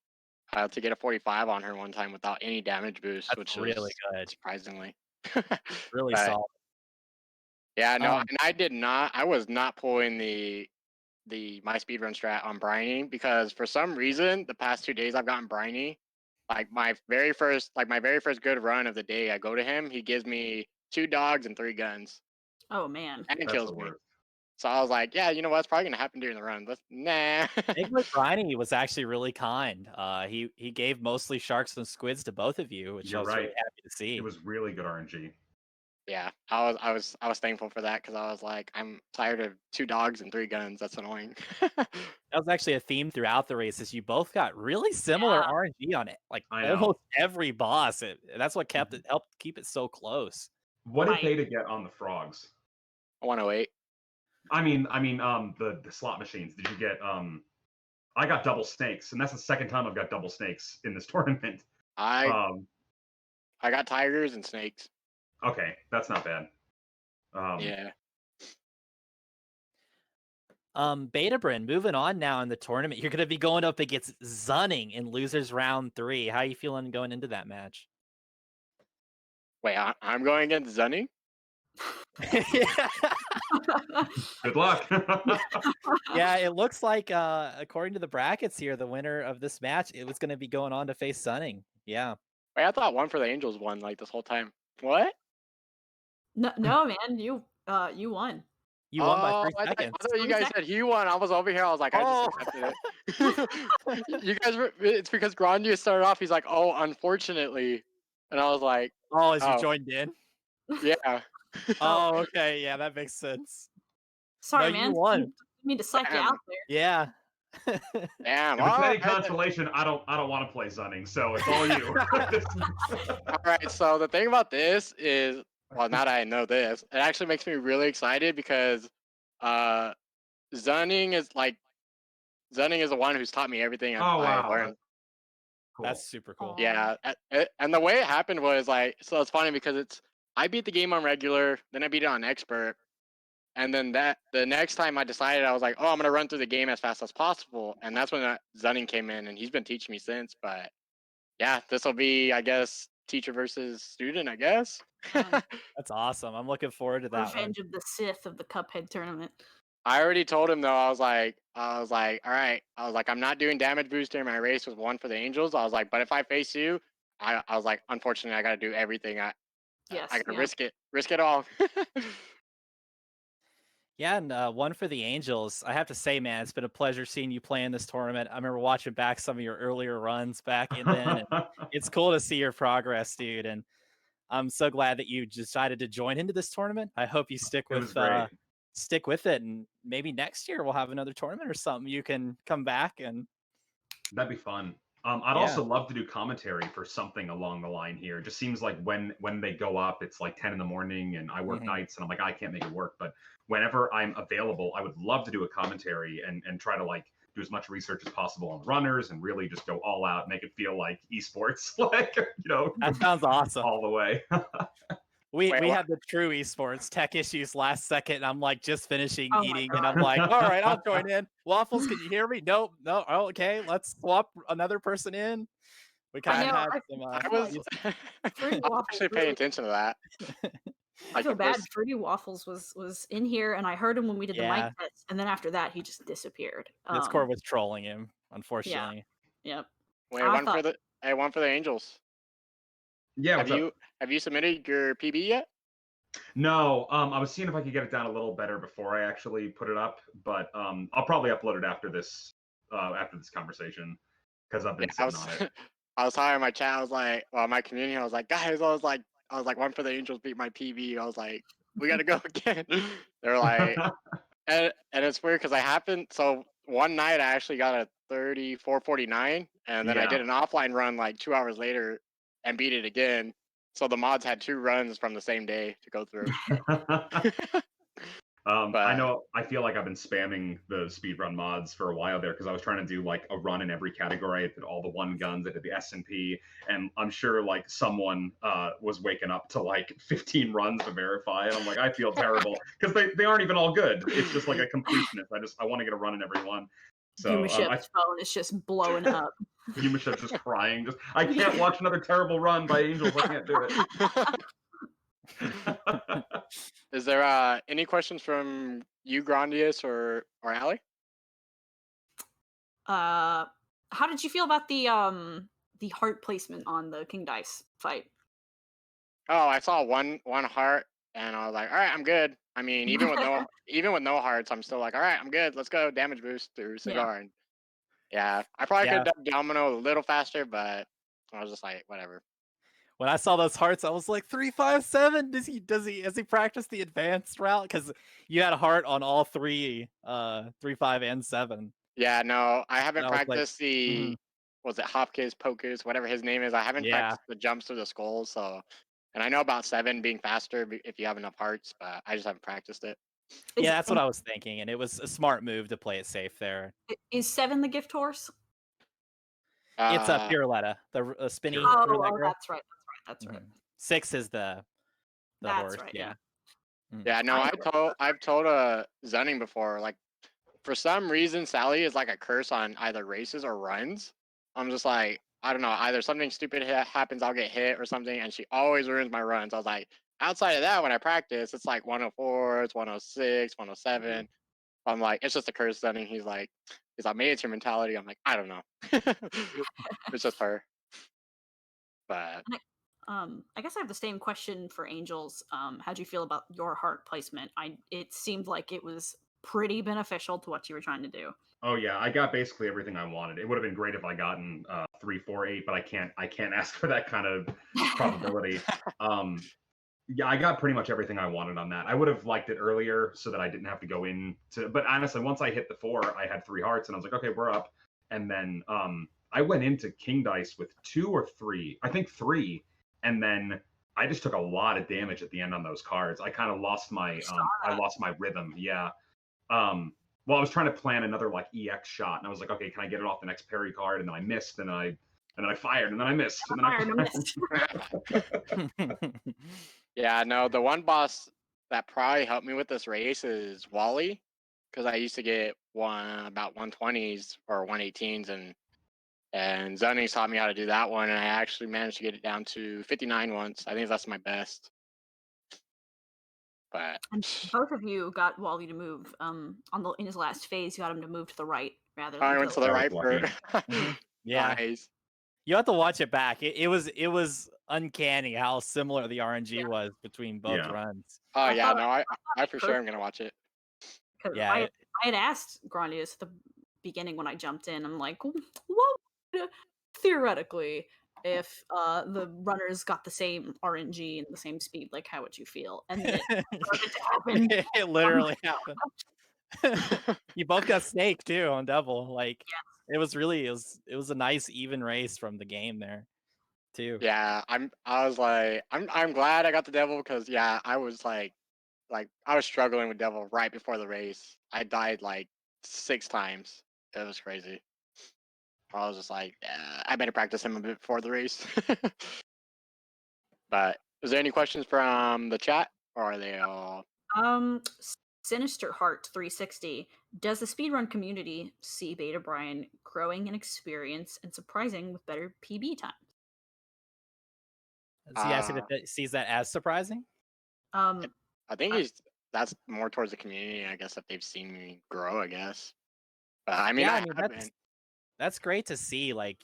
Speaker 4: to get a 45 on her one time without any damage boost,
Speaker 2: That's
Speaker 4: which
Speaker 2: really
Speaker 4: was
Speaker 2: good.
Speaker 4: Surprisingly.
Speaker 2: Really
Speaker 4: But,
Speaker 2: solid.
Speaker 4: Yeah, no, and I was not pulling the my speedrun strat on Briny because for some reason the past 2 days I've gotten Briny. Like my very first good run of the day, I go to him, he gives me 2 dogs and 3 guns.
Speaker 3: Oh man.
Speaker 4: And kills me. So I was like, yeah, you know what? It's probably gonna happen during the run. Nah.
Speaker 2: Briny was actually really kind. He gave mostly sharks and squids to both of you, which I was really happy to see.
Speaker 5: It was really good RNG.
Speaker 4: Yeah, I was thankful for that because I was like, I'm tired of 2 dogs and 3 guns. That's annoying.
Speaker 2: That was actually a theme throughout the races. You both got really similar RNG on it, like almost every boss. That's what helped keep it so close.
Speaker 5: What did Beta get on the frogs?
Speaker 4: 108.
Speaker 5: I mean, the slot machines. Did you get? I got double snakes, and that's the second time I've got double snakes in this tournament.
Speaker 4: I got tigers and snakes.
Speaker 5: Okay, that's not bad.
Speaker 4: Yeah.
Speaker 2: BetaBryn, moving on now in the tournament. You're going to be going up against Zunning in losers round 3. How are you feeling going into that match?
Speaker 4: Wait, I'm going against Zunning?
Speaker 2: Yeah.
Speaker 5: Good luck.
Speaker 2: Yeah, it looks like according to the brackets here, the winner of this match, it was going to be going on to face Sunning. Yeah.
Speaker 4: Wait, I thought One for the Angels won like this whole time. What?
Speaker 3: No, man, you won.
Speaker 2: You won by
Speaker 4: Oh,
Speaker 2: 3
Speaker 4: I
Speaker 2: seconds.
Speaker 4: thought you
Speaker 3: 3
Speaker 4: guys
Speaker 3: seconds.
Speaker 4: said he won. I was over here. I was like, I just
Speaker 2: Oh.
Speaker 4: accepted it. You guys were. It's because Grandia started off. He's like, oh, unfortunately, and I was like,
Speaker 2: Oh, as you
Speaker 4: oh,
Speaker 2: joined in?
Speaker 4: yeah.
Speaker 2: Oh, okay. Yeah, that makes sense.
Speaker 3: Sorry,
Speaker 2: No,
Speaker 3: man.
Speaker 2: you won.
Speaker 3: Didn't mean to psych you
Speaker 4: Damn.
Speaker 3: out there.
Speaker 2: Yeah.
Speaker 4: Damn.
Speaker 5: If it's
Speaker 4: All
Speaker 5: any
Speaker 4: right, then.
Speaker 5: consolation, I don't want to play Zunning, so it's all you.
Speaker 4: All right. So the thing about this is, well, now that I know this, it actually makes me really excited because, Zunning is the one who's taught me everything
Speaker 5: Oh,
Speaker 4: I
Speaker 5: wow.
Speaker 4: learned.
Speaker 5: Cool.
Speaker 2: That's super cool.
Speaker 3: Aw.
Speaker 4: Yeah, and the way it happened was like, so it's funny because I beat the game on regular, then I beat it on expert, and then the next time I decided I was like, oh, I'm gonna run through the game as fast as possible, and that's when Zunning came in, and he's been teaching me since. But yeah, this will be, I guess, teacher versus student, I guess.
Speaker 2: That's awesome. I'm looking forward to that one.
Speaker 3: Revenge of the Sith of the Cuphead tournament.
Speaker 4: I already told him though. I was like, all right. I was like, I'm not doing damage boost during my race with One for the Angels. I was like, but if I face you, I was like, unfortunately, I got to do everything. I
Speaker 3: Yes.
Speaker 4: got to
Speaker 3: yeah.
Speaker 4: risk it all.
Speaker 2: Yeah, and One for the Angels. I have to say, man, it's been a pleasure seeing you play in this tournament. I remember watching back some of your earlier runs back in then. And it's cool to see your progress, dude. And I'm so glad that you decided to join into this tournament. I hope you stick
Speaker 5: It was
Speaker 2: with
Speaker 5: great.
Speaker 2: stick with it, and maybe next year we'll have another tournament or something. You can come back and
Speaker 5: That'd be fun. I'd
Speaker 2: Yeah.
Speaker 5: also love to do commentary for something along the line here. It just seems like when they go up, it's like 10 in the morning, and I work
Speaker 2: Mhm.
Speaker 5: nights, and I'm like, I can't make it work. But whenever I'm available, I would love to do a commentary and try to like do as much research as possible on the runners and really just go all out, make it feel like esports, like
Speaker 2: that sounds awesome.
Speaker 5: all the way.
Speaker 2: We
Speaker 4: Wait,
Speaker 2: we
Speaker 4: what?
Speaker 2: had the true esports tech issues last second, and I'm like just finishing
Speaker 3: Oh my
Speaker 2: eating, and
Speaker 3: God.
Speaker 2: I'm like, all right, I'll join in. Waffles, can you hear me? Nope, no. Oh, okay, let's swap another person in. We
Speaker 3: I
Speaker 2: kind of
Speaker 3: know,
Speaker 2: had
Speaker 3: I-
Speaker 2: some.
Speaker 3: I
Speaker 4: I
Speaker 3: feel
Speaker 4: was,
Speaker 3: like
Speaker 4: I
Speaker 3: Fruity
Speaker 4: was
Speaker 3: Waffles
Speaker 4: actually
Speaker 3: really-
Speaker 4: paying attention to that.
Speaker 3: I feel
Speaker 4: the
Speaker 3: bad.
Speaker 4: first-
Speaker 3: Fruity Waffles was in here, and I heard him when we did the
Speaker 2: Yeah.
Speaker 3: mic test, and then after that, he just disappeared.
Speaker 2: Discord was trolling him, unfortunately.
Speaker 3: Yep.
Speaker 4: Wait,
Speaker 3: I
Speaker 4: One
Speaker 3: thought-
Speaker 4: for the Angels.
Speaker 5: Yeah, what's up?
Speaker 4: Have you submitted your PB yet?
Speaker 5: No, I was seeing if I could get it down a little better before I actually put it up, but I'll probably upload it after this conversation because I've been
Speaker 4: I
Speaker 5: sitting on
Speaker 4: was
Speaker 5: it.
Speaker 4: I was talking in my chat. I was like, well, my community. I was like, guys. I was like, One for the Angels beat my PB. I was like, we gotta go again. They're like, and it's weird because I happened. So one night I actually got a 34:49, and then I
Speaker 5: Yeah.
Speaker 4: did an offline run like 2 hours later and beat it again. So the mods had 2 runs from the same day to go through.
Speaker 5: I know. I feel like I've been spamming the speedrun mods for a while there because I was trying to do like a run in every category. I did all the one guns. I did the S&P, and I'm sure like someone was waking up to like 15 runs to verify, and I'm like, I feel terrible because they aren't even all good. It's just like a completionist. I want to get a run in every one. So
Speaker 3: Yumaship's phone is just blowing up.
Speaker 5: Yumaship's just crying. Just I can't watch another terrible run by Angels. I can't do it.
Speaker 4: Is there any questions from you, Grandius, or Allie?
Speaker 3: How did you feel about the heart placement on the King Dice fight?
Speaker 4: Oh, I saw one heart, and I was like, all right, I'm good. I mean, even with no hearts, I'm still like, all right, I'm good. Let's go damage boost through Cigar. And yeah, I probably could have done Domino a little faster, but I was just like, whatever.
Speaker 2: When I saw those hearts, I was like, 357. Has he practiced the advanced route? Because you had a heart on all 3, 3, 5, and 7.
Speaker 4: Yeah, no, I haven't
Speaker 2: And I was like,
Speaker 4: practiced the was it Hopkins, Pocus, whatever his name is. I haven't practiced the jumps through the skulls, so. And I know about 7 being faster if you have enough hearts, but I just haven't practiced it.
Speaker 2: Yeah, that's what I was thinking, and it was a smart move to play it safe there.
Speaker 3: Is 7 the gift horse?
Speaker 2: It's a Piruletta, the spinny.
Speaker 3: Oh, that's right. That's right.
Speaker 2: 6 is the
Speaker 3: That's
Speaker 2: horse.
Speaker 3: right,
Speaker 2: Yeah.
Speaker 4: Yeah, no, I've told Zunning before, like for some reason Sally is like a curse on either races or runs. I'm just like, I don't know, either something stupid happens, I'll get hit or something, and she always ruins my runs. I was like, outside of that, when I practice, it's like 104, it's 106, 107. I'm like, it's just a curse setting. He's like, maybe it's your mentality. I'm like, I don't know. It's just her. But
Speaker 3: I guess I have the same question for Angels. How'd you feel about your heart placement? It seemed like it was pretty beneficial to what you were trying to do.
Speaker 5: Oh yeah, I got basically everything I wanted. It would have been great if I gotten 3, 4, 8, but I can't ask for that kind of probability. Yeah, I got pretty much everything I wanted on that. I would have liked it earlier so that I didn't have to go into. But honestly, once I hit the 4, I had 3 hearts, and I was like, okay, we're up. And then I went into King Dice with 2 or 3, I think 3, and then I just took a lot of damage at the end on those cards. I kind of lost my I lost my rhythm. Yeah. Well, I was trying to plan another like EX shot, and I was like, okay, can I get it off the next parry card? And then I missed, and then I fired, and then I missed, and then I fired.
Speaker 4: Yeah, no, the one boss that probably helped me with this race is Wally, because I used to get about 120s or 118s, and Zunny taught me how to do that one, and I actually managed to get it down to 59 once. I think that's my best. But
Speaker 3: and both of you got Wally to move. In his last phase, you got him to move to the right rather than
Speaker 4: I went to the right for
Speaker 2: Yeah.
Speaker 4: Nice.
Speaker 2: You have to watch it back. It was uncanny how similar the RNG was between both runs.
Speaker 4: Oh yeah, no, I for sure am gonna watch it.
Speaker 2: Yeah,
Speaker 3: I had asked Grandius at the beginning when I jumped in. I'm like, what would, theoretically, if the runners got the same RNG and the same speed, like how would you feel? And then it started to happen.
Speaker 2: It literally happened. You both got snake too on Devil. Like it was a nice even race from the game there too.
Speaker 4: Yeah, I'm glad I got the Devil because I was like I was struggling with Devil right before the race. I died like 6 times. It was crazy. I was just like, I better practice him a bit before the race. But is there any questions from the chat, or are they all?
Speaker 3: Sinister Heart 360. Does the speedrun community see BetaBryn growing in experience and surprising with better PB time?
Speaker 2: Is he asking if it sees that as surprising?
Speaker 4: I think that's more towards the community, I guess, if they've seen me grow, I guess. I mean,
Speaker 2: that's great to see, like,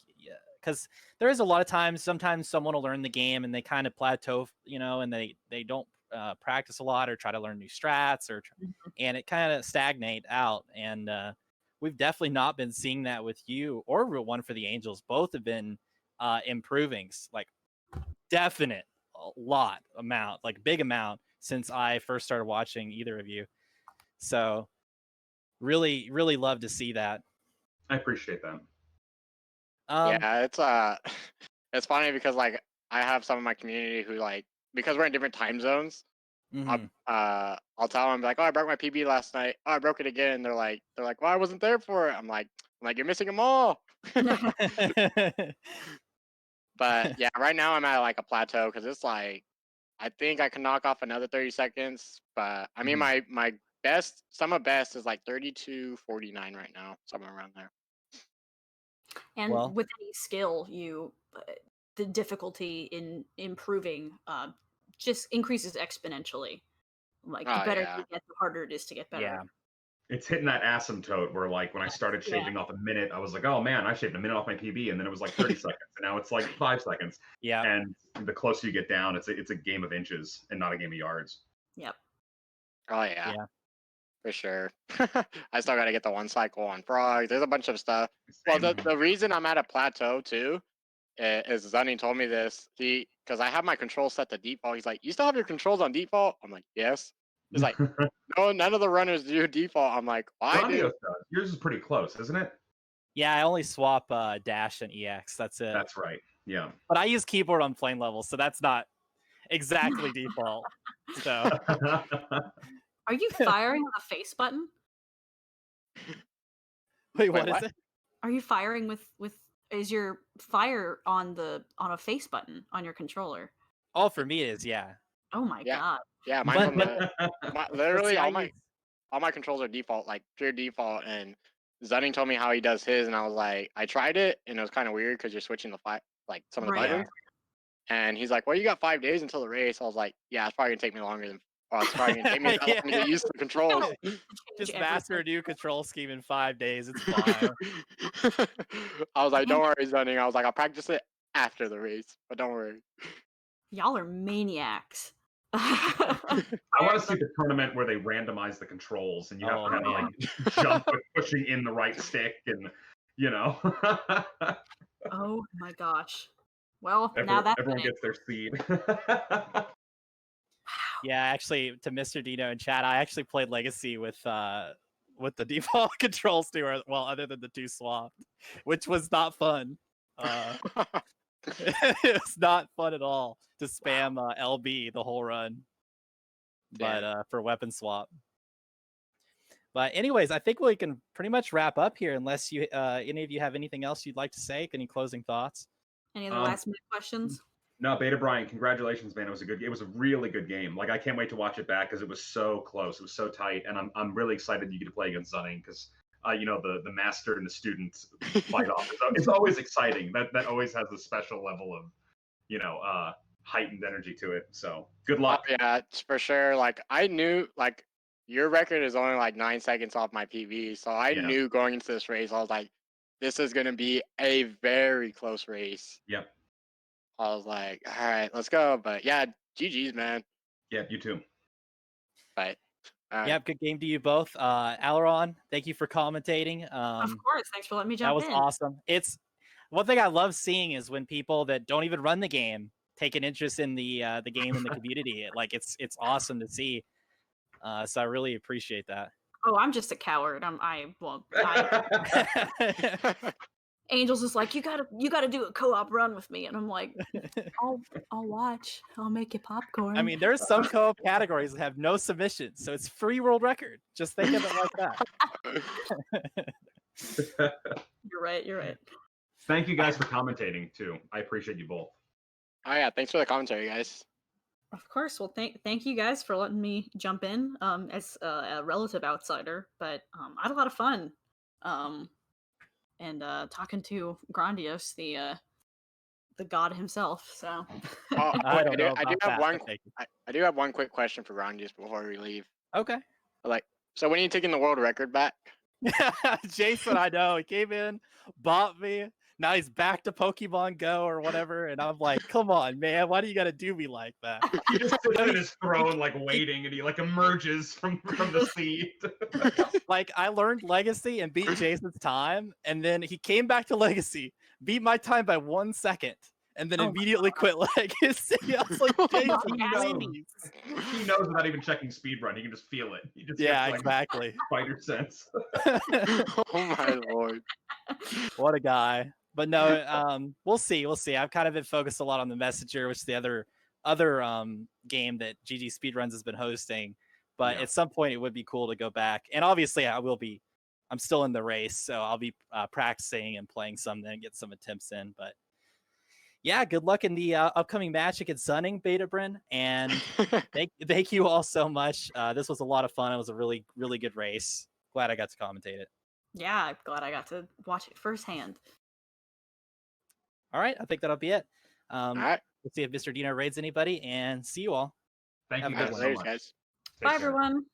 Speaker 2: because there is a lot of times, sometimes someone will learn the game and they kind of plateau, and they don't practice a lot or try to learn new strats, and it kind of stagnate out. And we've definitely not been seeing that with you or One for the Angels. Both have been improving, like definite big amount since I first started watching either of you. So really, really love to see that.
Speaker 5: I appreciate that.
Speaker 4: Yeah, it's funny because like I have some of my community who like, because we're in different time zones, I'll tell them like, oh, I broke my PB last night. Oh, I broke it again. They're like, well, I wasn't there for it. I'm like, you're missing them all. But yeah, right now I'm at like a plateau because it's like, I think I can knock off another 30 seconds. But I mean, my best, sum of best is like 32:49 right now, somewhere around there.
Speaker 3: And with any skill, the difficulty in improving just increases exponentially. Like the better you get, the harder it is to get better.
Speaker 2: Yeah.
Speaker 5: It's hitting that asymptote where, like, when I started shaving off a minute, I was like, oh man, I shaved a minute off my PB, and then it was like 30 seconds, and now it's like 5 seconds.
Speaker 2: Yeah.
Speaker 5: And the closer you get down, it's a game of inches and not a game of yards.
Speaker 3: Yep.
Speaker 4: Oh yeah. For sure. I still got to get the 1 cycle on frogs. There's a bunch of stuff. Well, the reason I'm at a plateau too is Zunny told me this. Because I have my controls set to default. He's like, you still have your controls on default? I'm like, yes. He's like, no, none of the runners do default. I'm like, why do?
Speaker 5: Yours is pretty close, isn't it?
Speaker 2: Yeah, I only swap dash and EX. That's it.
Speaker 5: That's right. Yeah.
Speaker 2: But I use keyboard on flame level, so that's not exactly default. So.
Speaker 3: Are you firing with a face button?
Speaker 2: Wait, what is it?
Speaker 3: Are you firing with is your fire on a face button on your controller?
Speaker 2: Oh, for me it is, yeah.
Speaker 3: Oh my god.
Speaker 4: Yeah, mine's literally all my controls are default, like pure default. And Zunning told me how he does his, and I was like, I tried it, and it was kind of weird because you're switching like some of the buttons. And he's like, "Well, you got 5 days until the race." I was like, "Yeah, it's probably gonna take me longer than. Well, it's probably gonna take me that long to get used to the controls."
Speaker 2: Just master a new control scheme in 5 days. It's fine.
Speaker 4: I was like, "Don't worry, Zunning." I was like, "I'll practice it after the race, but don't worry."
Speaker 3: Y'all are maniacs.
Speaker 5: I want to see the tournament where they randomize the controls and you have
Speaker 2: Oh,
Speaker 5: to kind of
Speaker 2: man.
Speaker 5: like jump with pushing in the right stick and you know.
Speaker 3: Oh my gosh. Well, now
Speaker 5: everyone,
Speaker 3: that's
Speaker 5: everyone
Speaker 3: an
Speaker 5: gets their seed.
Speaker 2: Yeah, actually, to Mr. Dino in chat, I actually played Legacy with the default controls too, well, other than the 2 swapped, which was not fun. It was not fun at all to spam LB the whole run, but for weapon swap. But anyways, I think we can pretty much wrap up here, unless you any of you have anything else you'd like to say. Any closing thoughts?
Speaker 3: Any other last minute questions?
Speaker 5: No, BetaBryn, congratulations, man. It was a really good game. Like I can't wait to watch it back because it was so close. It was so tight, and I'm really excited you get to play against Zunning because you know the master and the student fight off. It's always exciting. That always has a special level of heightened energy to it. So good luck.
Speaker 4: Oh, yeah, it's for sure. Like I knew, like your record is only like 9 seconds off my PB, so I knew going into this race, I was like, this is gonna be a very close race.
Speaker 5: Yep.
Speaker 4: I was like, all right, let's go. But yeah, GG's, man.
Speaker 5: Yeah, you too.
Speaker 4: But
Speaker 2: Yep, good game to you both. Aileron, thank you for commentating.
Speaker 3: Of course, thanks for letting me jump in.
Speaker 2: That was awesome. It's one thing I love seeing is when people that don't even run the game take an interest in the game and the community. It's awesome to see. So I really appreciate that.
Speaker 3: Oh, I'm just a coward. Angels is like, you gotta do a co-op run with me, and I'm like, I'll watch. I'll make you popcorn.
Speaker 2: I mean, there's some co-op categories that have no submissions, so it's free world record. Just think of it like that.
Speaker 3: You're right.
Speaker 5: Thank you guys for commentating too. I appreciate you both.
Speaker 4: Oh yeah, thanks for the commentary, guys.
Speaker 3: Of course. Well, thank you guys for letting me jump in as a relative outsider, but I had a lot of fun. And talking to Grandios, the god himself. So
Speaker 2: I
Speaker 4: do have one quick question for Grandios before we leave.
Speaker 2: Okay.
Speaker 4: Like, so when are you taking the world record back?
Speaker 2: Jason, I know, he came in, bought me. Now he's back to Pokemon Go or whatever, and I'm like, come on, man, why do you gotta do me like that?
Speaker 5: He just sits in his throne, like waiting, and he like emerges from the seat.
Speaker 2: Like I learned Legacy and beat Jason's time, and then he came back to Legacy, beat my time by 1 second, and then immediately quit Legacy. I was like, Jason,
Speaker 5: he knows without even checking speedrun. He can just feel it. He just gets,
Speaker 2: exactly.
Speaker 5: Spider sense.
Speaker 4: Oh my lord!
Speaker 2: What a guy. But no, we'll see. I've kind of been focused a lot on the Messenger, which is the other game that GG Speedruns has been hosting. But at some point, it would be cool to go back. And obviously, I'm still in the race, so I'll be practicing and playing some, then get some attempts in. But yeah, good luck in the upcoming match against Zunning, BetaBryn. And thank you all so much. This was a lot of fun. It was a really, really good race. Glad I got to commentate it.
Speaker 3: Yeah, I'm glad I got to watch it firsthand.
Speaker 2: All right, I think that'll be it.
Speaker 4: All right.
Speaker 2: Let's see if Mr. Dino raids anybody, and see you all.
Speaker 5: Thank
Speaker 2: Have
Speaker 5: you
Speaker 2: a good
Speaker 5: guys
Speaker 2: one.
Speaker 5: so much.
Speaker 4: Guys.
Speaker 3: Bye, everyone.